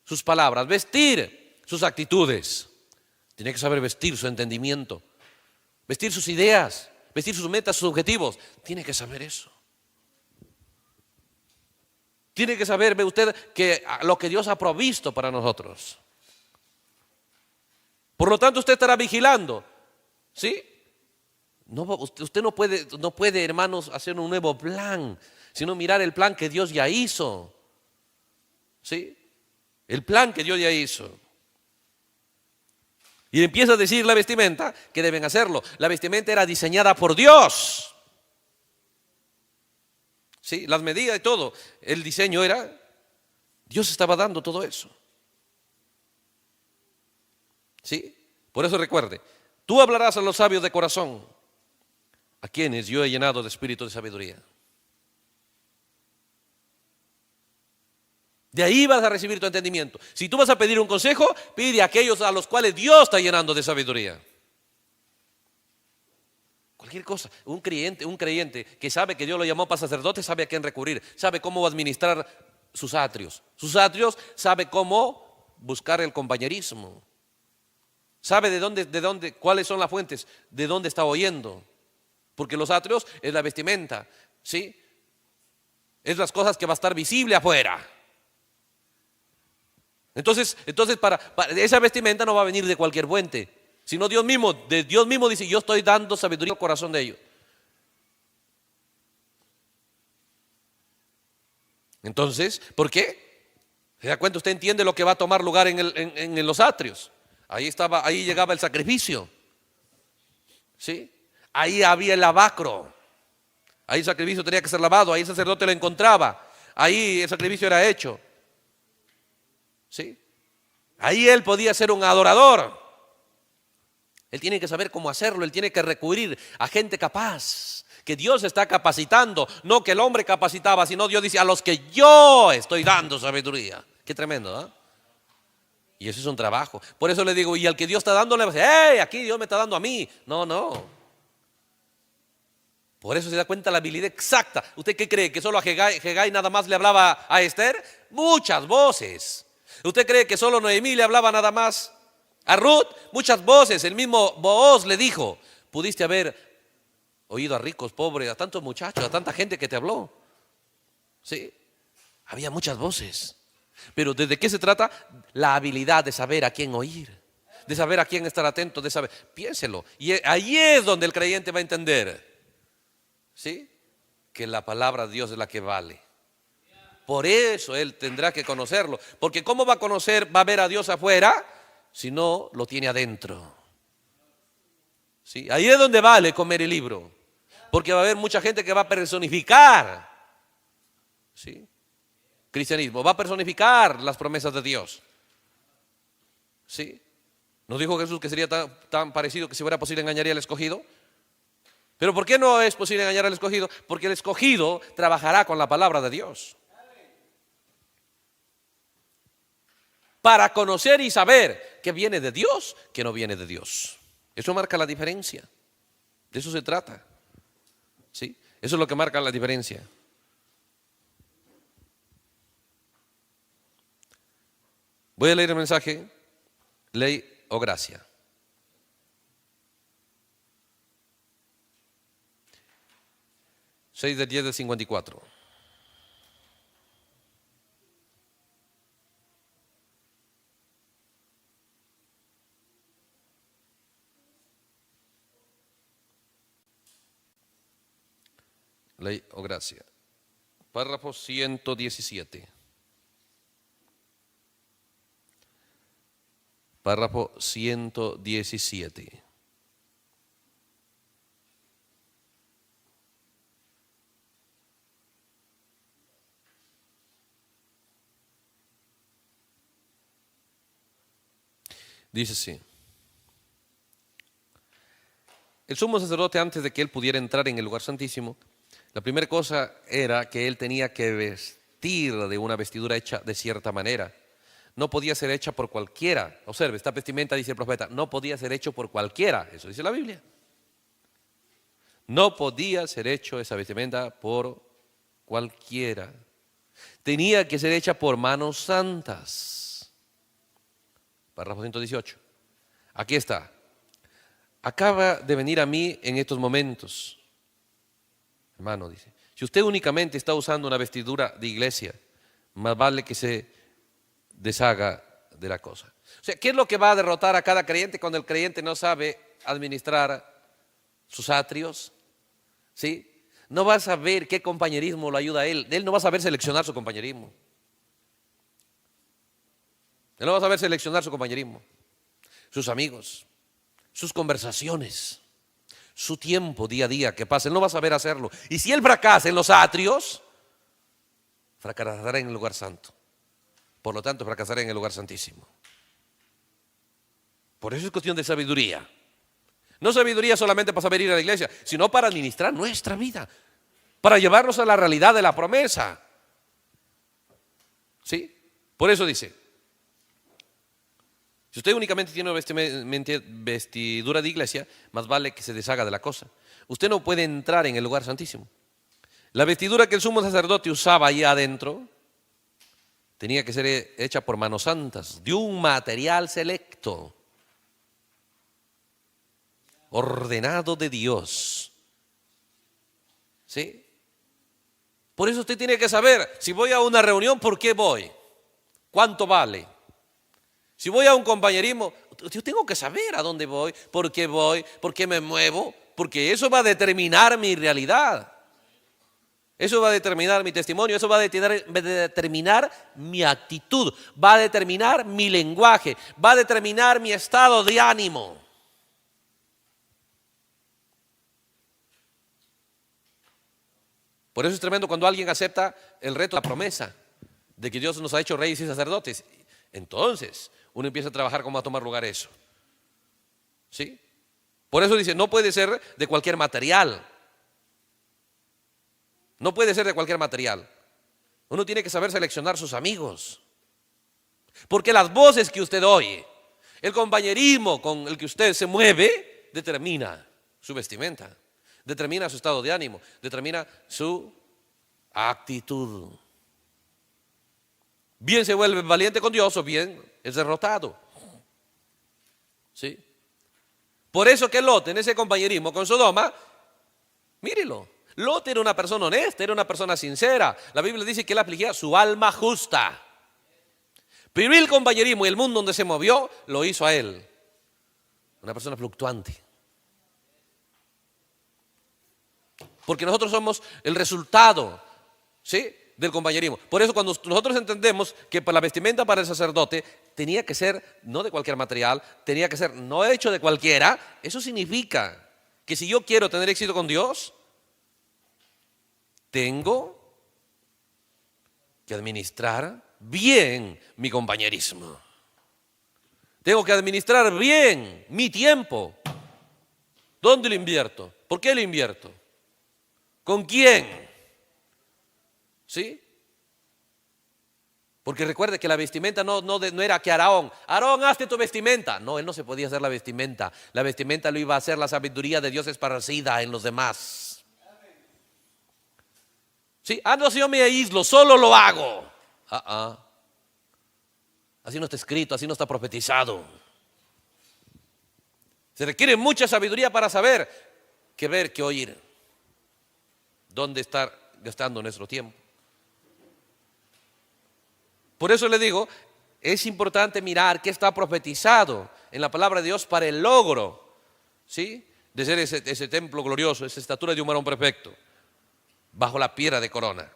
sus palabras, vestir sus actitudes. Tiene que saber vestir su entendimiento, vestir sus ideas, vestir sus metas, sus objetivos. Tiene que saber eso. Tiene que saber, ve usted, que lo que Dios ha provisto para nosotros. Por lo tanto, usted estará vigilando, ¿sí? No, usted no puede, hermanos, hacer un nuevo plan, sino mirar el plan que Dios ya hizo, ¿sí? El plan que Dios ya hizo. Y empieza a decir la vestimenta que deben hacerlo. La vestimenta era diseñada por Dios. ¿Sí? Las medidas y todo. El diseño era, Dios estaba dando todo eso. ¿Sí? Por eso recuerde, tú hablarás a los sabios de corazón, a quienes yo he llenado de espíritu de sabiduría. De ahí vas a recibir tu entendimiento. Si tú vas a pedir un consejo, pide a aquellos a los cuales Dios está llenando de sabiduría. Cualquier cosa. Un creyente que sabe que Dios lo llamó para sacerdote, sabe a quién recurrir, sabe cómo administrar sus atrios. Sus atrios, sabe cómo buscar el compañerismo. Sabe de dónde, cuáles son las fuentes, de dónde está oyendo. Porque los atrios es la vestimenta, ¿sí? Es las cosas que va a estar visible afuera. Entonces para esa vestimenta no va a venir de cualquier fuente, sino Dios mismo dice, yo estoy dando sabiduría al corazón de ellos. Entonces, ¿por qué? ¿Se da cuenta? Usted entiende lo que va a tomar lugar en los atrios. Ahí llegaba el sacrificio, ¿sí? Ahí había el lavacro. Ahí el sacrificio tenía que ser lavado, ahí el sacerdote lo encontraba, ahí el sacrificio era hecho. ¿Sí? Ahí él podía ser un adorador. Él tiene que saber cómo hacerlo, él tiene que recurrir a gente capaz, que Dios está capacitando, no que el hombre capacitaba, sino Dios dice a los que yo estoy dando sabiduría. Qué tremendo, ¿eh? Y eso es un trabajo. Por eso le digo, y al que Dios está dando, le va a decir, ¡hey! Aquí Dios me está dando a mí. No. Por eso se da cuenta la habilidad exacta. ¿Usted qué cree? ¿Que solo a Hegai nada más le hablaba a Esther? Muchas voces. ¿Usted cree que solo Noemí le hablaba nada más? A Ruth, muchas voces. El mismo Booz le dijo, pudiste haber oído a ricos, pobres, a tantos muchachos, a tanta gente que te habló. ¿Sí? Había muchas voces. Pero ¿de qué se trata? La habilidad de saber a quién oír, de saber a quién estar atento, de saber. Piénselo. Y ahí es donde el creyente va a entender, ¿sí? Que la palabra de Dios es la que vale. Por eso él tendrá que conocerlo. Porque ¿cómo va a conocer, va a ver a Dios afuera si no lo tiene adentro? ¿Sí? Ahí es donde vale comer el libro. Porque va a haber mucha gente que va a personificar, ¿sí? Cristianismo, va a personificar las promesas de Dios. ¿Sí? ¿Nos dijo Jesús que sería tan parecido que si fuera posible engañaría al escogido? ¿Pero por qué no es posible engañar al escogido? Porque el escogido trabajará con la palabra de Dios. para conocer y saber qué viene de Dios, qué no viene de Dios. Eso marca la diferencia. De eso se trata. ¿Sí? Eso es lo que marca la diferencia. Voy a leer el mensaje, ley o gracia. Seis de 10 de 54. Ley o gracia. Párrafo 117. Párrafo 117. Dice así. El sumo sacerdote, antes de que él pudiera entrar en el lugar santísimo, la primera cosa era que él tenía que vestir de una vestidura hecha de cierta manera. No podía ser hecha por cualquiera. Observe, esta vestimenta, dice el profeta, no podía ser hecho por cualquiera. Eso dice la Biblia. No podía ser hecho esa vestimenta por cualquiera. Tenía que ser hecha por manos santas. Párrafo 118. Aquí está. Acaba de venir a mí en estos momentos. Hermano, dice, si usted únicamente está usando una vestidura de iglesia, más vale que se deshaga de la cosa. O sea, ¿qué es lo que va a derrotar a cada creyente cuando el creyente no sabe administrar sus atrios? ¿Sí? No va a saber qué compañerismo lo ayuda a él. Él no va a saber seleccionar su compañerismo. Él no va a saber seleccionar su compañerismo, sus amigos, sus conversaciones, su tiempo día a día que pasa. Él no va a saber hacerlo. Y si él fracasa en los atrios, fracasará en el lugar santo. Por lo tanto, fracasará en el lugar santísimo. Por eso es cuestión de sabiduría. No sabiduría solamente para saber ir a la iglesia, sino para administrar nuestra vida, para llevarnos a la realidad de la promesa. ¿Sí? Por eso dice, si usted únicamente tiene una vestidura de iglesia, más vale que se deshaga de la cosa. Usted no puede entrar en el lugar santísimo. La vestidura que el sumo sacerdote usaba ahí adentro tenía que ser hecha por manos santas, de un material selecto, ordenado de Dios. ¿Sí? Por eso usted tiene que saber, si voy a una reunión, ¿por qué voy? ¿Cuánto vale? Si voy a un compañerismo, yo tengo que saber a dónde voy, por qué me muevo, porque eso va a determinar mi realidad. Eso va a determinar mi testimonio, eso va a determinar mi actitud, va a determinar mi lenguaje, va a determinar mi estado de ánimo. Por eso es tremendo cuando alguien acepta el reto, la promesa de que Dios nos ha hecho reyes y sacerdotes. Entonces, uno empieza a trabajar cómo va a tomar lugar eso. ¿Sí? Por eso dice, no puede ser de cualquier material. No puede ser de cualquier material. Uno tiene que saber seleccionar sus amigos. Porque las voces que usted oye, el compañerismo con el que usted se mueve, determina su vestimenta, determina su estado de ánimo, determina su actitud. Bien se vuelve valiente con Dios o bien es derrotado. ¿Sí? Por eso que Lot, en ese compañerismo con Sodoma, mírelo. Lot era una persona honesta, era una persona sincera. La Biblia dice que él afligía su alma justa. Pero el compañerismo y el mundo donde se movió lo hizo a él una persona fluctuante. Porque nosotros somos el resultado, ¿sí?, del compañerismo. Por eso cuando nosotros entendemos que la vestimenta para el sacerdote tenía que ser no de cualquier material, tenía que ser no hecho de cualquiera, eso significa que si yo quiero tener éxito con Dios, tengo que administrar bien mi compañerismo. Tengo que administrar bien mi tiempo. ¿Dónde lo invierto? ¿Por qué lo invierto? ¿Con quién? ¿Sí? Porque recuerde que la vestimenta no era que Aarón, hazte tu vestimenta. No, él no se podía hacer la vestimenta. La vestimenta lo iba a hacer la sabiduría de Dios esparcida en los demás. Sí, no, si yo me aíslo, solo lo hago. Así no está escrito, así no está profetizado. Se requiere mucha sabiduría para saber qué ver, qué oír. ¿Dónde estar gastando nuestro tiempo? Por eso le digo, es importante mirar qué está profetizado en la palabra de Dios para el logro, ¿sí?, de ser ese templo glorioso, esa estatura de un varón perfecto, bajo la piedra de corona.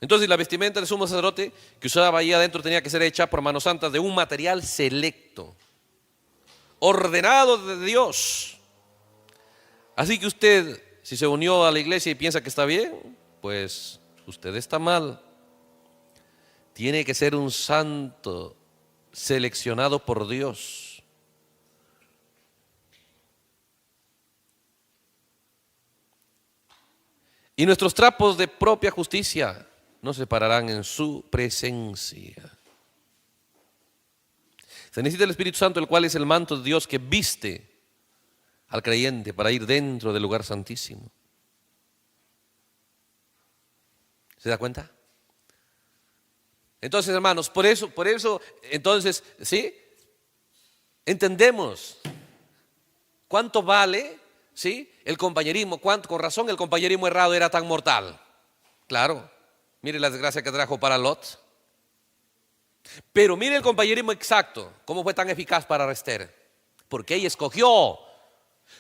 Entonces la vestimenta del sumo sacerdote que usaba ahí adentro tenía que ser hecha por manos santas de un material selecto, ordenado de Dios. Así que usted, si se unió a la iglesia y piensa que está bien, pues usted está mal. Tiene que ser un santo seleccionado por Dios. Y nuestros trapos de propia justicia no se pararán en su presencia. Se necesita el Espíritu Santo, el cual es el manto de Dios que viste al creyente para ir dentro del lugar santísimo. ¿Se da cuenta? Entonces, hermanos, por eso, entonces, ¿sí?, entendemos cuánto vale, ¿sí?, el compañerismo, con razón el compañerismo errado era tan mortal. Claro, mire la desgracia que trajo para Lot. Pero mire el compañerismo exacto, cómo fue tan eficaz para Esther, porque ella escogió.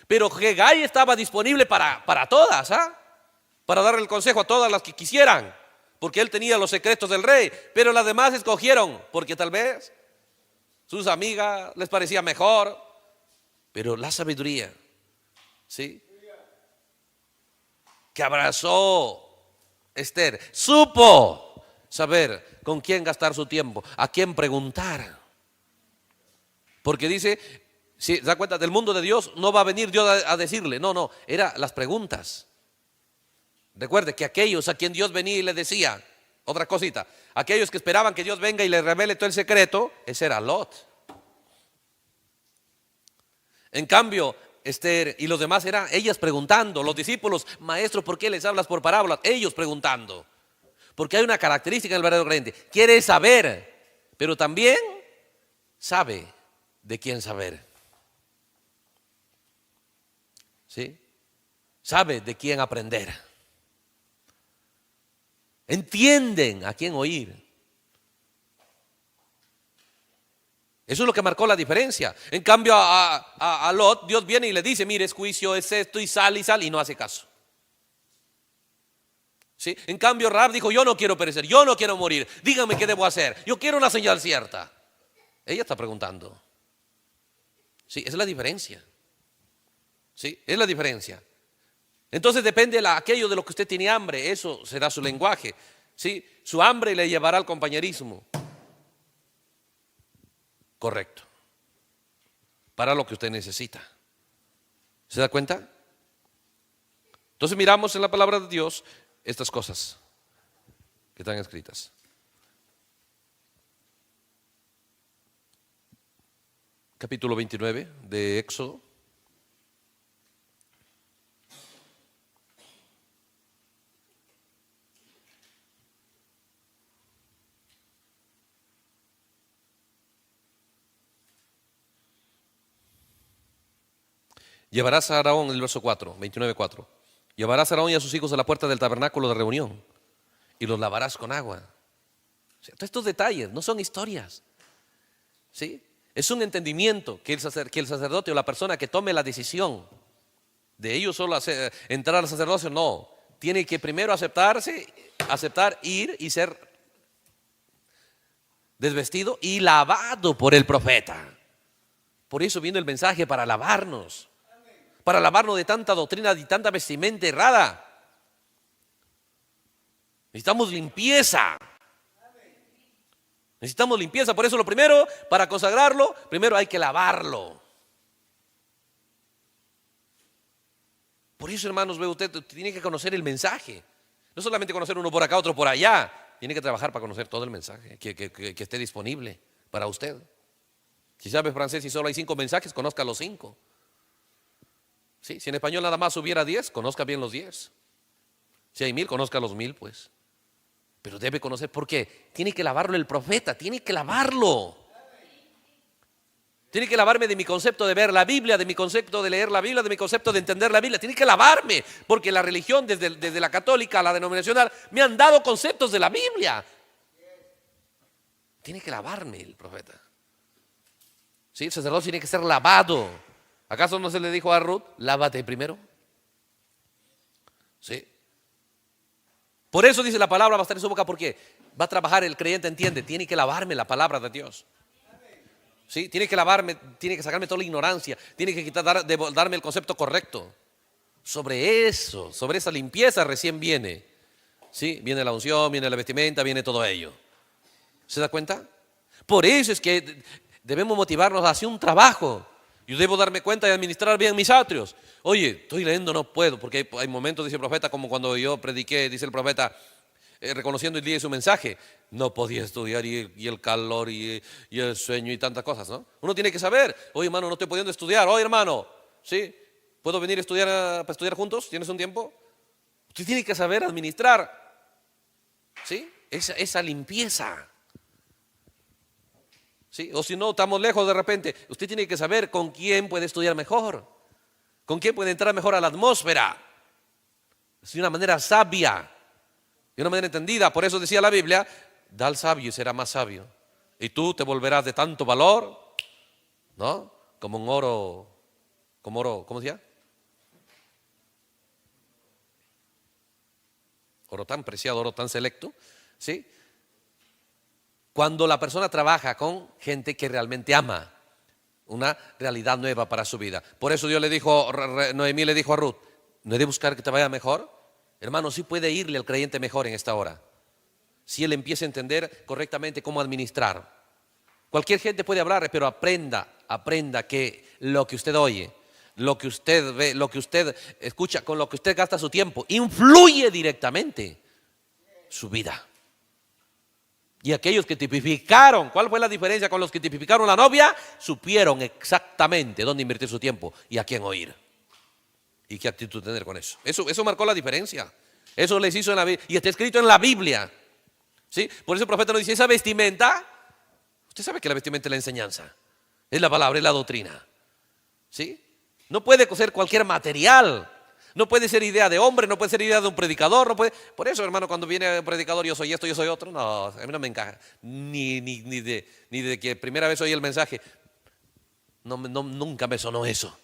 Pero Hegai estaba disponible para todas, para darle el consejo a todas las que quisieran, porque él tenía los secretos del rey. Pero las demás escogieron porque tal vez sus amigas les parecía mejor. Pero la sabiduría, ¿sí?, que abrazó Esther, supo saber con quién gastar su tiempo, a quién preguntar. Porque dice, si se da cuenta, del mundo de Dios no va a venir Dios a decirle, no, eran las preguntas. Recuerde que aquellos a quien Dios venía y le decía, otra cosita, aquellos que esperaban que Dios venga y les revele todo el secreto, ese era Lot. En cambio, Esther y los demás eran ellas preguntando, los discípulos, maestro, ¿por qué les hablas por parábolas? Ellos preguntando. Porque hay una característica en el verdadero creyente, quiere saber, pero también sabe de quién saber. ¿Sí? Sabe de quién aprender. Entienden a quién oír. Eso es lo que marcó la diferencia. En cambio a Lot, Dios viene y le dice, mire, es juicio, es esto, y sal, y no hace caso. ¿Sí? En cambio Rahab dijo, yo no quiero perecer, yo no quiero morir, dígame qué debo hacer, yo quiero una señal cierta. Ella está preguntando. Sí, esa es la diferencia. Sí, es la diferencia. Entonces depende aquello de lo que usted tiene hambre, eso será su lenguaje. ¿Sí? Su hambre le llevará al compañerismo. Correcto. Para lo que usted necesita. ¿Se da cuenta? Entonces miramos en la palabra de Dios estas cosas que están escritas. Capítulo 29 de Éxodo. Llevarás a Aarón, el verso 4, 29:4. Llevarás a Aarón y a sus hijos a la puerta del tabernáculo de reunión y los lavarás con agua. O sea, todos estos detalles no son historias. ¿Sí? Es un entendimiento que el sacerdote o la persona que tome la decisión de ellos solo entrar al sacerdocio, no. Tiene que primero aceptar ir y ser desvestido y lavado por el profeta. Por eso vino el mensaje para lavarnos. Para lavarnos de tanta doctrina y tanta vestimenta errada. Necesitamos limpieza. Necesitamos limpieza. Por eso lo primero, para consagrarlo, primero hay que lavarlo. Por eso, hermanos, ve usted, tiene que conocer el mensaje. No solamente conocer uno por acá, otro por allá. tiene que trabajar para conocer todo el mensaje, que esté disponible para usted. Si sabe francés y solo hay 5 mensajes, conozca los 5. ¿Sí? Si en español nada más hubiera 10, conozca bien los 10. Si hay 1000, conozca los 1000, pues. Pero debe conocer, porque tiene que lavarlo el profeta, tiene que lavarlo. Tiene que lavarme de mi concepto de ver la Biblia, de mi concepto de leer la Biblia, de mi concepto de entender la Biblia. Tiene que lavarme, porque la religión, desde la católica a la denominacional, me han dado conceptos de la Biblia. Tiene que lavarme el profeta. ¿Sí? El sacerdote tiene que ser lavado. ¿Acaso no se le dijo a Ruth, lávate primero? ¿Sí? Por eso dice la palabra va a estar en su boca, porque va a trabajar el creyente, entiende, tiene que lavarme la palabra de Dios. ¿Sí? Tiene que lavarme, tiene que sacarme toda la ignorancia, tiene que darme el concepto correcto. Sobre eso, sobre esa limpieza recién viene. ¿Sí? Viene la unción, viene la vestimenta, viene todo ello. ¿Se da cuenta? Por eso es que debemos motivarnos hacia un trabajo. Yo debo darme cuenta y administrar bien mis atrios. Oye, estoy leyendo, no puedo, porque hay momentos, dice el profeta, como cuando yo prediqué, dice el profeta, reconociendo el día de su mensaje, no podía estudiar y el calor y el sueño y tantas cosas, ¿no? Uno tiene que saber, oye hermano, no estoy pudiendo estudiar, oye hermano, ¿sí? ¿Puedo venir a estudiar, para estudiar juntos? ¿Tienes un tiempo? Usted tiene que saber administrar, ¿sí? Esa limpieza. ¿Sí? O si no, estamos lejos de repente. Usted tiene que saber con quién puede estudiar mejor, con quién puede entrar mejor a la atmósfera, de una manera sabia, de una manera entendida. Por eso decía la Biblia, da al sabio y será más sabio. Y tú te volverás de tanto valor, ¿no? Como un oro, ¿cómo decía? Oro tan preciado, oro tan selecto, ¿sí? Cuando la persona trabaja con gente que realmente ama, una realidad nueva para su vida. Por eso Noemí le dijo a Ruth, ¿no he de buscar que te vaya mejor? Hermano, sí puede irle al creyente mejor en esta hora, si él empieza a entender correctamente cómo administrar. Cualquier gente puede hablar, pero aprenda que lo que usted oye, lo que usted ve, lo que usted escucha, con lo que usted gasta su tiempo, influye directamente su vida. Y aquellos que tipificaron, ¿cuál fue la diferencia con los que tipificaron la novia? Supieron exactamente dónde invertir su tiempo y a quién oír. Y qué actitud tener con eso. Eso marcó la diferencia. Eso les hizo en la Biblia. Y está escrito en la Biblia. ¿Sí? Por eso el profeta nos dice, esa vestimenta, usted sabe que la vestimenta es la enseñanza. Es la palabra, es la doctrina. ¿Sí? No puede ser cualquier material. No puede ser idea de hombre, no puede ser idea de un predicador, no puede. Por eso, hermano, cuando viene un predicador, yo soy esto, yo soy otro, no, a mí no me encaja. Ni de que primera vez oí el mensaje, nunca me sonó eso.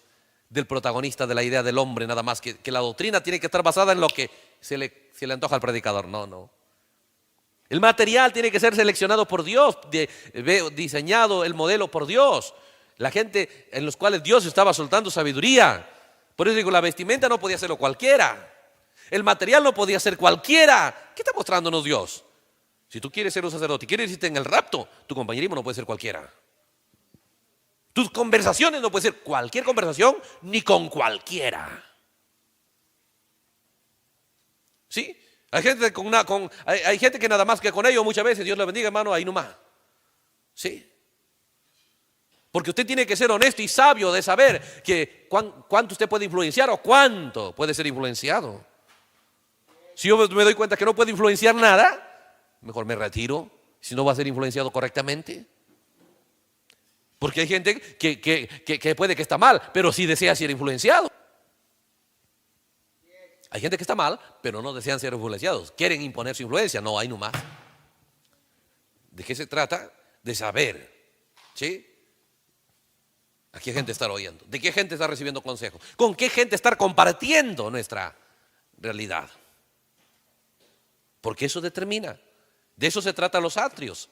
Del protagonista de la idea del hombre, nada más, que la doctrina tiene que estar basada en lo que se le antoja al predicador. No. El material tiene que ser seleccionado por Dios, diseñado el modelo por Dios. La gente en los cuales Dios estaba soltando sabiduría. Por eso digo, la vestimenta no podía hacerlo cualquiera. El material no podía ser cualquiera. ¿Qué está mostrándonos Dios? Si tú quieres ser un sacerdote y quieres irte en el rapto, tu compañerismo no puede ser cualquiera. Tus conversaciones no pueden ser cualquier conversación ni con cualquiera. ¿Sí? Hay gente que nada más que con ello muchas veces, Dios le bendiga, hermano, ahí nomás. ¿Sí? Porque usted tiene que ser honesto y sabio de saber que cuánto usted puede influenciar o cuánto puede ser influenciado. Si yo me doy cuenta que no puedo influenciar nada, mejor me retiro, si no va a ser influenciado correctamente. Porque hay gente que puede que está mal, pero sí desea ser influenciado. Hay gente que está mal, pero no desean ser influenciados. Quieren imponer su influencia, no hay nomás. ¿De qué se trata? De saber, ¿sí? ¿A qué gente estar oyendo? ¿De qué gente está recibiendo consejos? ¿Con qué gente estar compartiendo nuestra realidad? Porque eso determina. De eso se trata los atrios.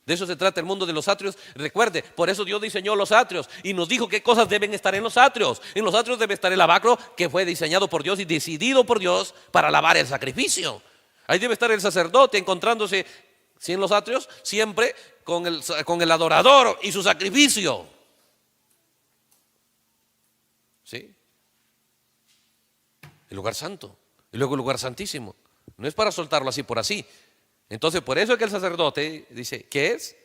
De eso se trata el mundo de los atrios. Recuerde, por eso Dios diseñó los atrios y nos dijo qué cosas deben estar en los atrios. En los atrios debe estar el lavacro, que fue diseñado por Dios y decidido por Dios para lavar el sacrificio. Ahí debe estar el sacerdote encontrándose, ¿sí?, en los atrios, siempre con el adorador y su sacrificio. ¿Sí? El lugar santo y luego el lugar santísimo. No es para soltarlo así por así. Entonces, por eso es que el sacerdote dice, ¿qué es?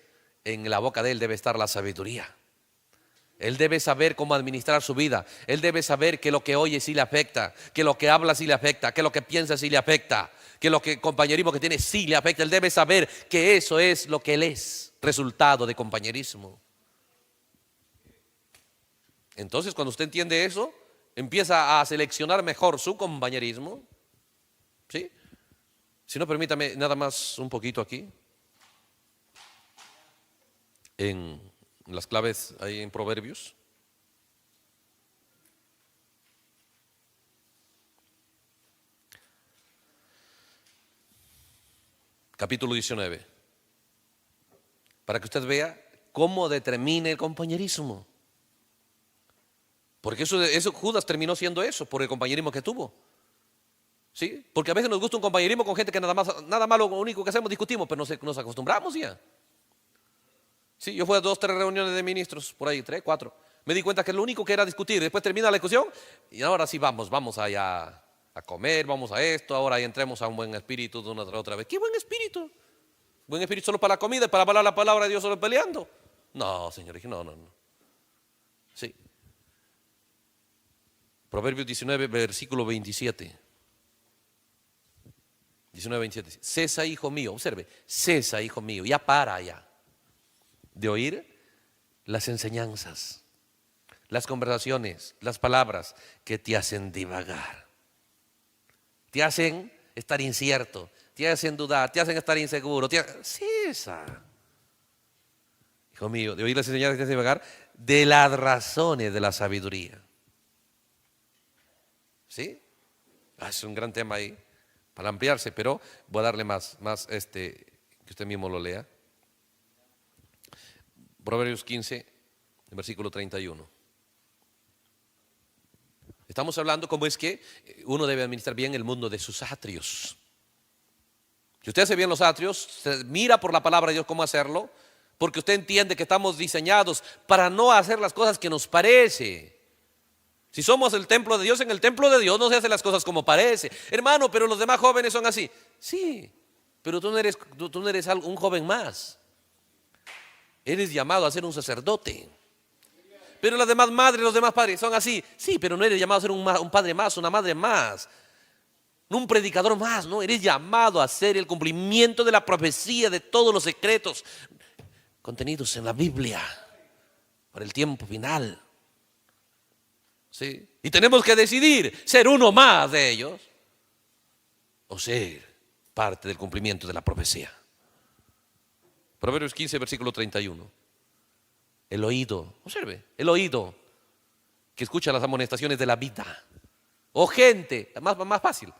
En la boca de él debe estar la sabiduría. Él debe saber cómo administrar su vida. Él debe saber que lo que oye sí le afecta, que lo que habla sí le afecta, que lo que piensa sí le afecta, que lo que compañerismo que tiene sí le afecta. Él debe saber que eso es lo que él es, resultado de compañerismo. Entonces, cuando usted entiende eso, empieza a seleccionar mejor su compañerismo. ¿Sí? Si no, permítame nada más un poquito aquí. En las claves ahí en Proverbios. Capítulo 19. Para que usted vea cómo determina el compañerismo. Porque eso Judas terminó siendo eso, por el compañerismo que tuvo. ¿Sí? Porque a veces nos gusta un compañerismo con gente que nada más lo único que hacemos discutimos, pero nos acostumbramos ya. Sí, yo fui a 2, 3 reuniones de ministros, por ahí, 3, 4. Me di cuenta que lo único que era discutir, después termina la discusión y ahora sí vamos allá a comer, vamos a esto, ahora ahí entremos a un buen espíritu de una otra vez. ¿Qué buen espíritu? ¿Buen espíritu solo para la comida y para hablar la palabra de Dios solo peleando? No, señores, no. Sí. Proverbios 19, versículo 27. 19, 27. Cesa, hijo mío, observe, cesa, hijo mío, ya para ya de oír las enseñanzas, las conversaciones, las palabras que te hacen divagar, te hacen estar incierto, te hacen dudar, te hacen estar inseguro. Cesa, hijo mío, de oír las enseñanzas que te hacen divagar, de las razones de la sabiduría. ¿Sí? Es un gran tema ahí para ampliarse, pero voy a darle más que usted mismo lo lea. Proverbios 15, versículo 31. Estamos hablando cómo es que uno debe administrar bien el mundo de sus atrios. Si usted hace bien los atrios, se mira por la palabra de Dios cómo hacerlo, porque usted entiende que estamos diseñados para no hacer las cosas que nos parece. Si somos el templo de Dios, en el templo de Dios no se hacen las cosas como parece. Hermano, pero los demás jóvenes son así. Sí, pero tú no eres un joven más. Eres llamado a ser un sacerdote. Pero las demás madres, los demás padres son así. Sí, pero no eres llamado a ser un padre más, una madre más, un predicador más. No, eres llamado a hacer el cumplimiento de la profecía de todos los secretos contenidos en la Biblia para el tiempo final. ¿Sí? Y tenemos que decidir ser uno más de ellos o ser parte del cumplimiento de la profecía. Proverbios 15, versículo 31. El oído, observe, el oído que escucha las amonestaciones de la vida. O gente, más fácil,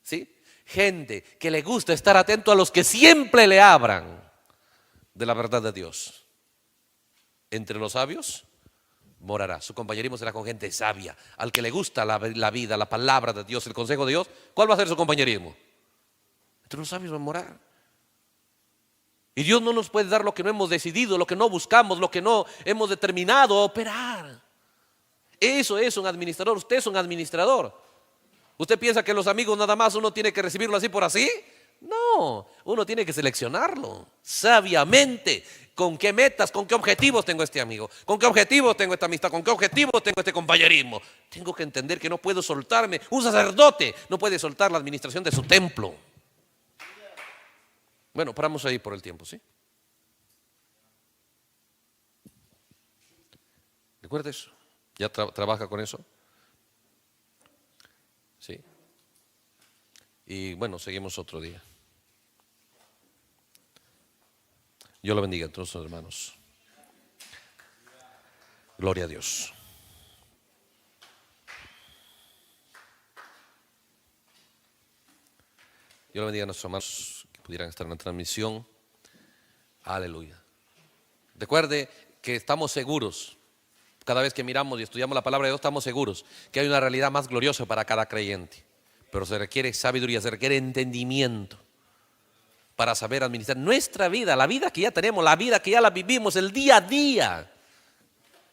¿sí? Gente que le gusta estar atento a los que siempre le hablan de la verdad de Dios. Entre los sabios morará. Su compañerismo será con gente sabia. Al que le gusta la vida, la palabra de Dios, el consejo de Dios, ¿cuál va a ser su compañerismo? Entre los sabios va a morar. Y Dios no nos puede dar lo que no hemos decidido, lo que no buscamos, lo que no hemos determinado operar. Eso es un administrador. Usted es un administrador. ¿Usted piensa que los amigos nada más uno tiene que recibirlo así por así? No, uno tiene que seleccionarlo sabiamente. ¿Con qué metas, con qué objetivos tengo este amigo? ¿Con qué objetivos tengo esta amistad? ¿Con qué objetivos tengo este compañerismo? Tengo que entender que no puedo soltarme. Un sacerdote no puede soltar la administración de su templo. Bueno, paramos ahí por el tiempo, ¿sí? ¿Recuerda eso? ¿Ya trabaja con eso? Sí. Y bueno, seguimos otro día. Dios lo bendiga a todos los hermanos. Gloria a Dios. Dios lo bendiga a nuestros hermanos que pudieran estar en la transmisión. Aleluya. Recuerde que estamos seguros. Cada vez que miramos y estudiamos la palabra de Dios, estamos seguros que hay una realidad más gloriosa para cada creyente. Pero se requiere sabiduría, se requiere entendimiento para saber administrar nuestra vida, la vida que ya tenemos, la vida que ya la vivimos, el día a día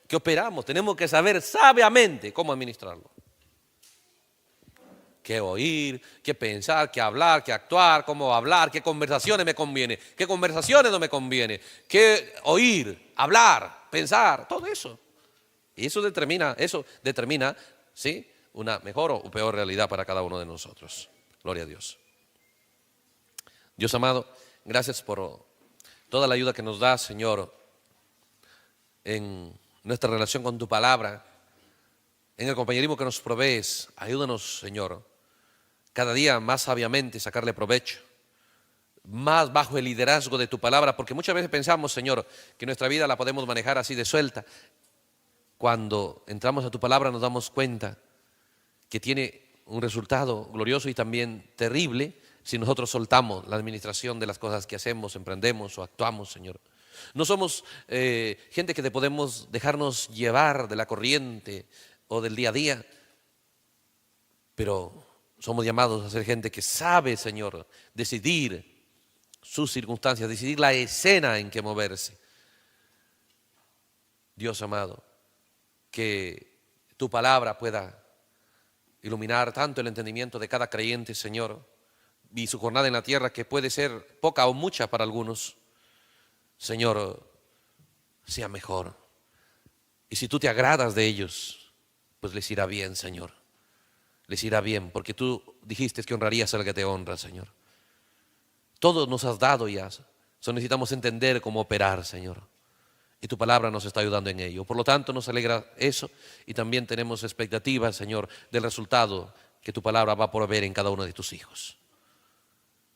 que operamos. Tenemos que saber sabiamente cómo administrarlo. qué oír, qué pensar, qué hablar, qué actuar, cómo hablar, qué conversaciones me conviene, qué conversaciones no me conviene, qué oír, hablar, pensar, todo eso. Y eso determina, ¿sí?, una mejor o peor realidad para cada uno de nosotros. Gloria a Dios. Dios amado, gracias por toda la ayuda que nos das, Señor, en nuestra relación con tu palabra, en el compañerismo que nos provees. Ayúdanos, Señor, cada día más sabiamente sacarle provecho, más bajo el liderazgo de tu palabra, porque muchas veces pensamos, Señor, que nuestra vida la podemos manejar así de suelta. Cuando entramos a tu palabra nos damos cuenta que tiene un resultado glorioso y también terrible si nosotros soltamos la administración de las cosas que hacemos, emprendemos o actuamos, Señor. No somos gente que podemos dejarnos llevar de la corriente o del día a día, pero somos llamados a ser gente que sabe, Señor, decidir sus circunstancias, decidir la escena en que moverse. Dios amado, que tu palabra pueda iluminar tanto el entendimiento de cada creyente, Señor, y su jornada en la tierra, que puede ser poca o mucha para algunos, Señor, sea mejor. Y si tú te agradas de ellos, pues les irá bien, Señor. Les irá bien, porque tú dijiste que honrarías al que te honra, Señor. Todo nos has dado ya, solo necesitamos entender cómo operar, Señor. Y tu palabra nos está ayudando en ello. Por lo tanto, nos alegra eso y también tenemos expectativas, Señor, del resultado que tu palabra va a proveer en cada uno de tus hijos.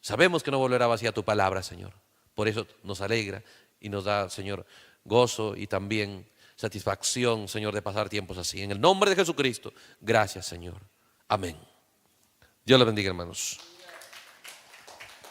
Sabemos que no volverá vacía tu palabra, Señor. Por eso nos alegra y nos da, Señor, gozo y también satisfacción, Señor, de pasar tiempos así. En el nombre de Jesucristo, gracias, Señor. Amén. Dios le bendiga, hermanos.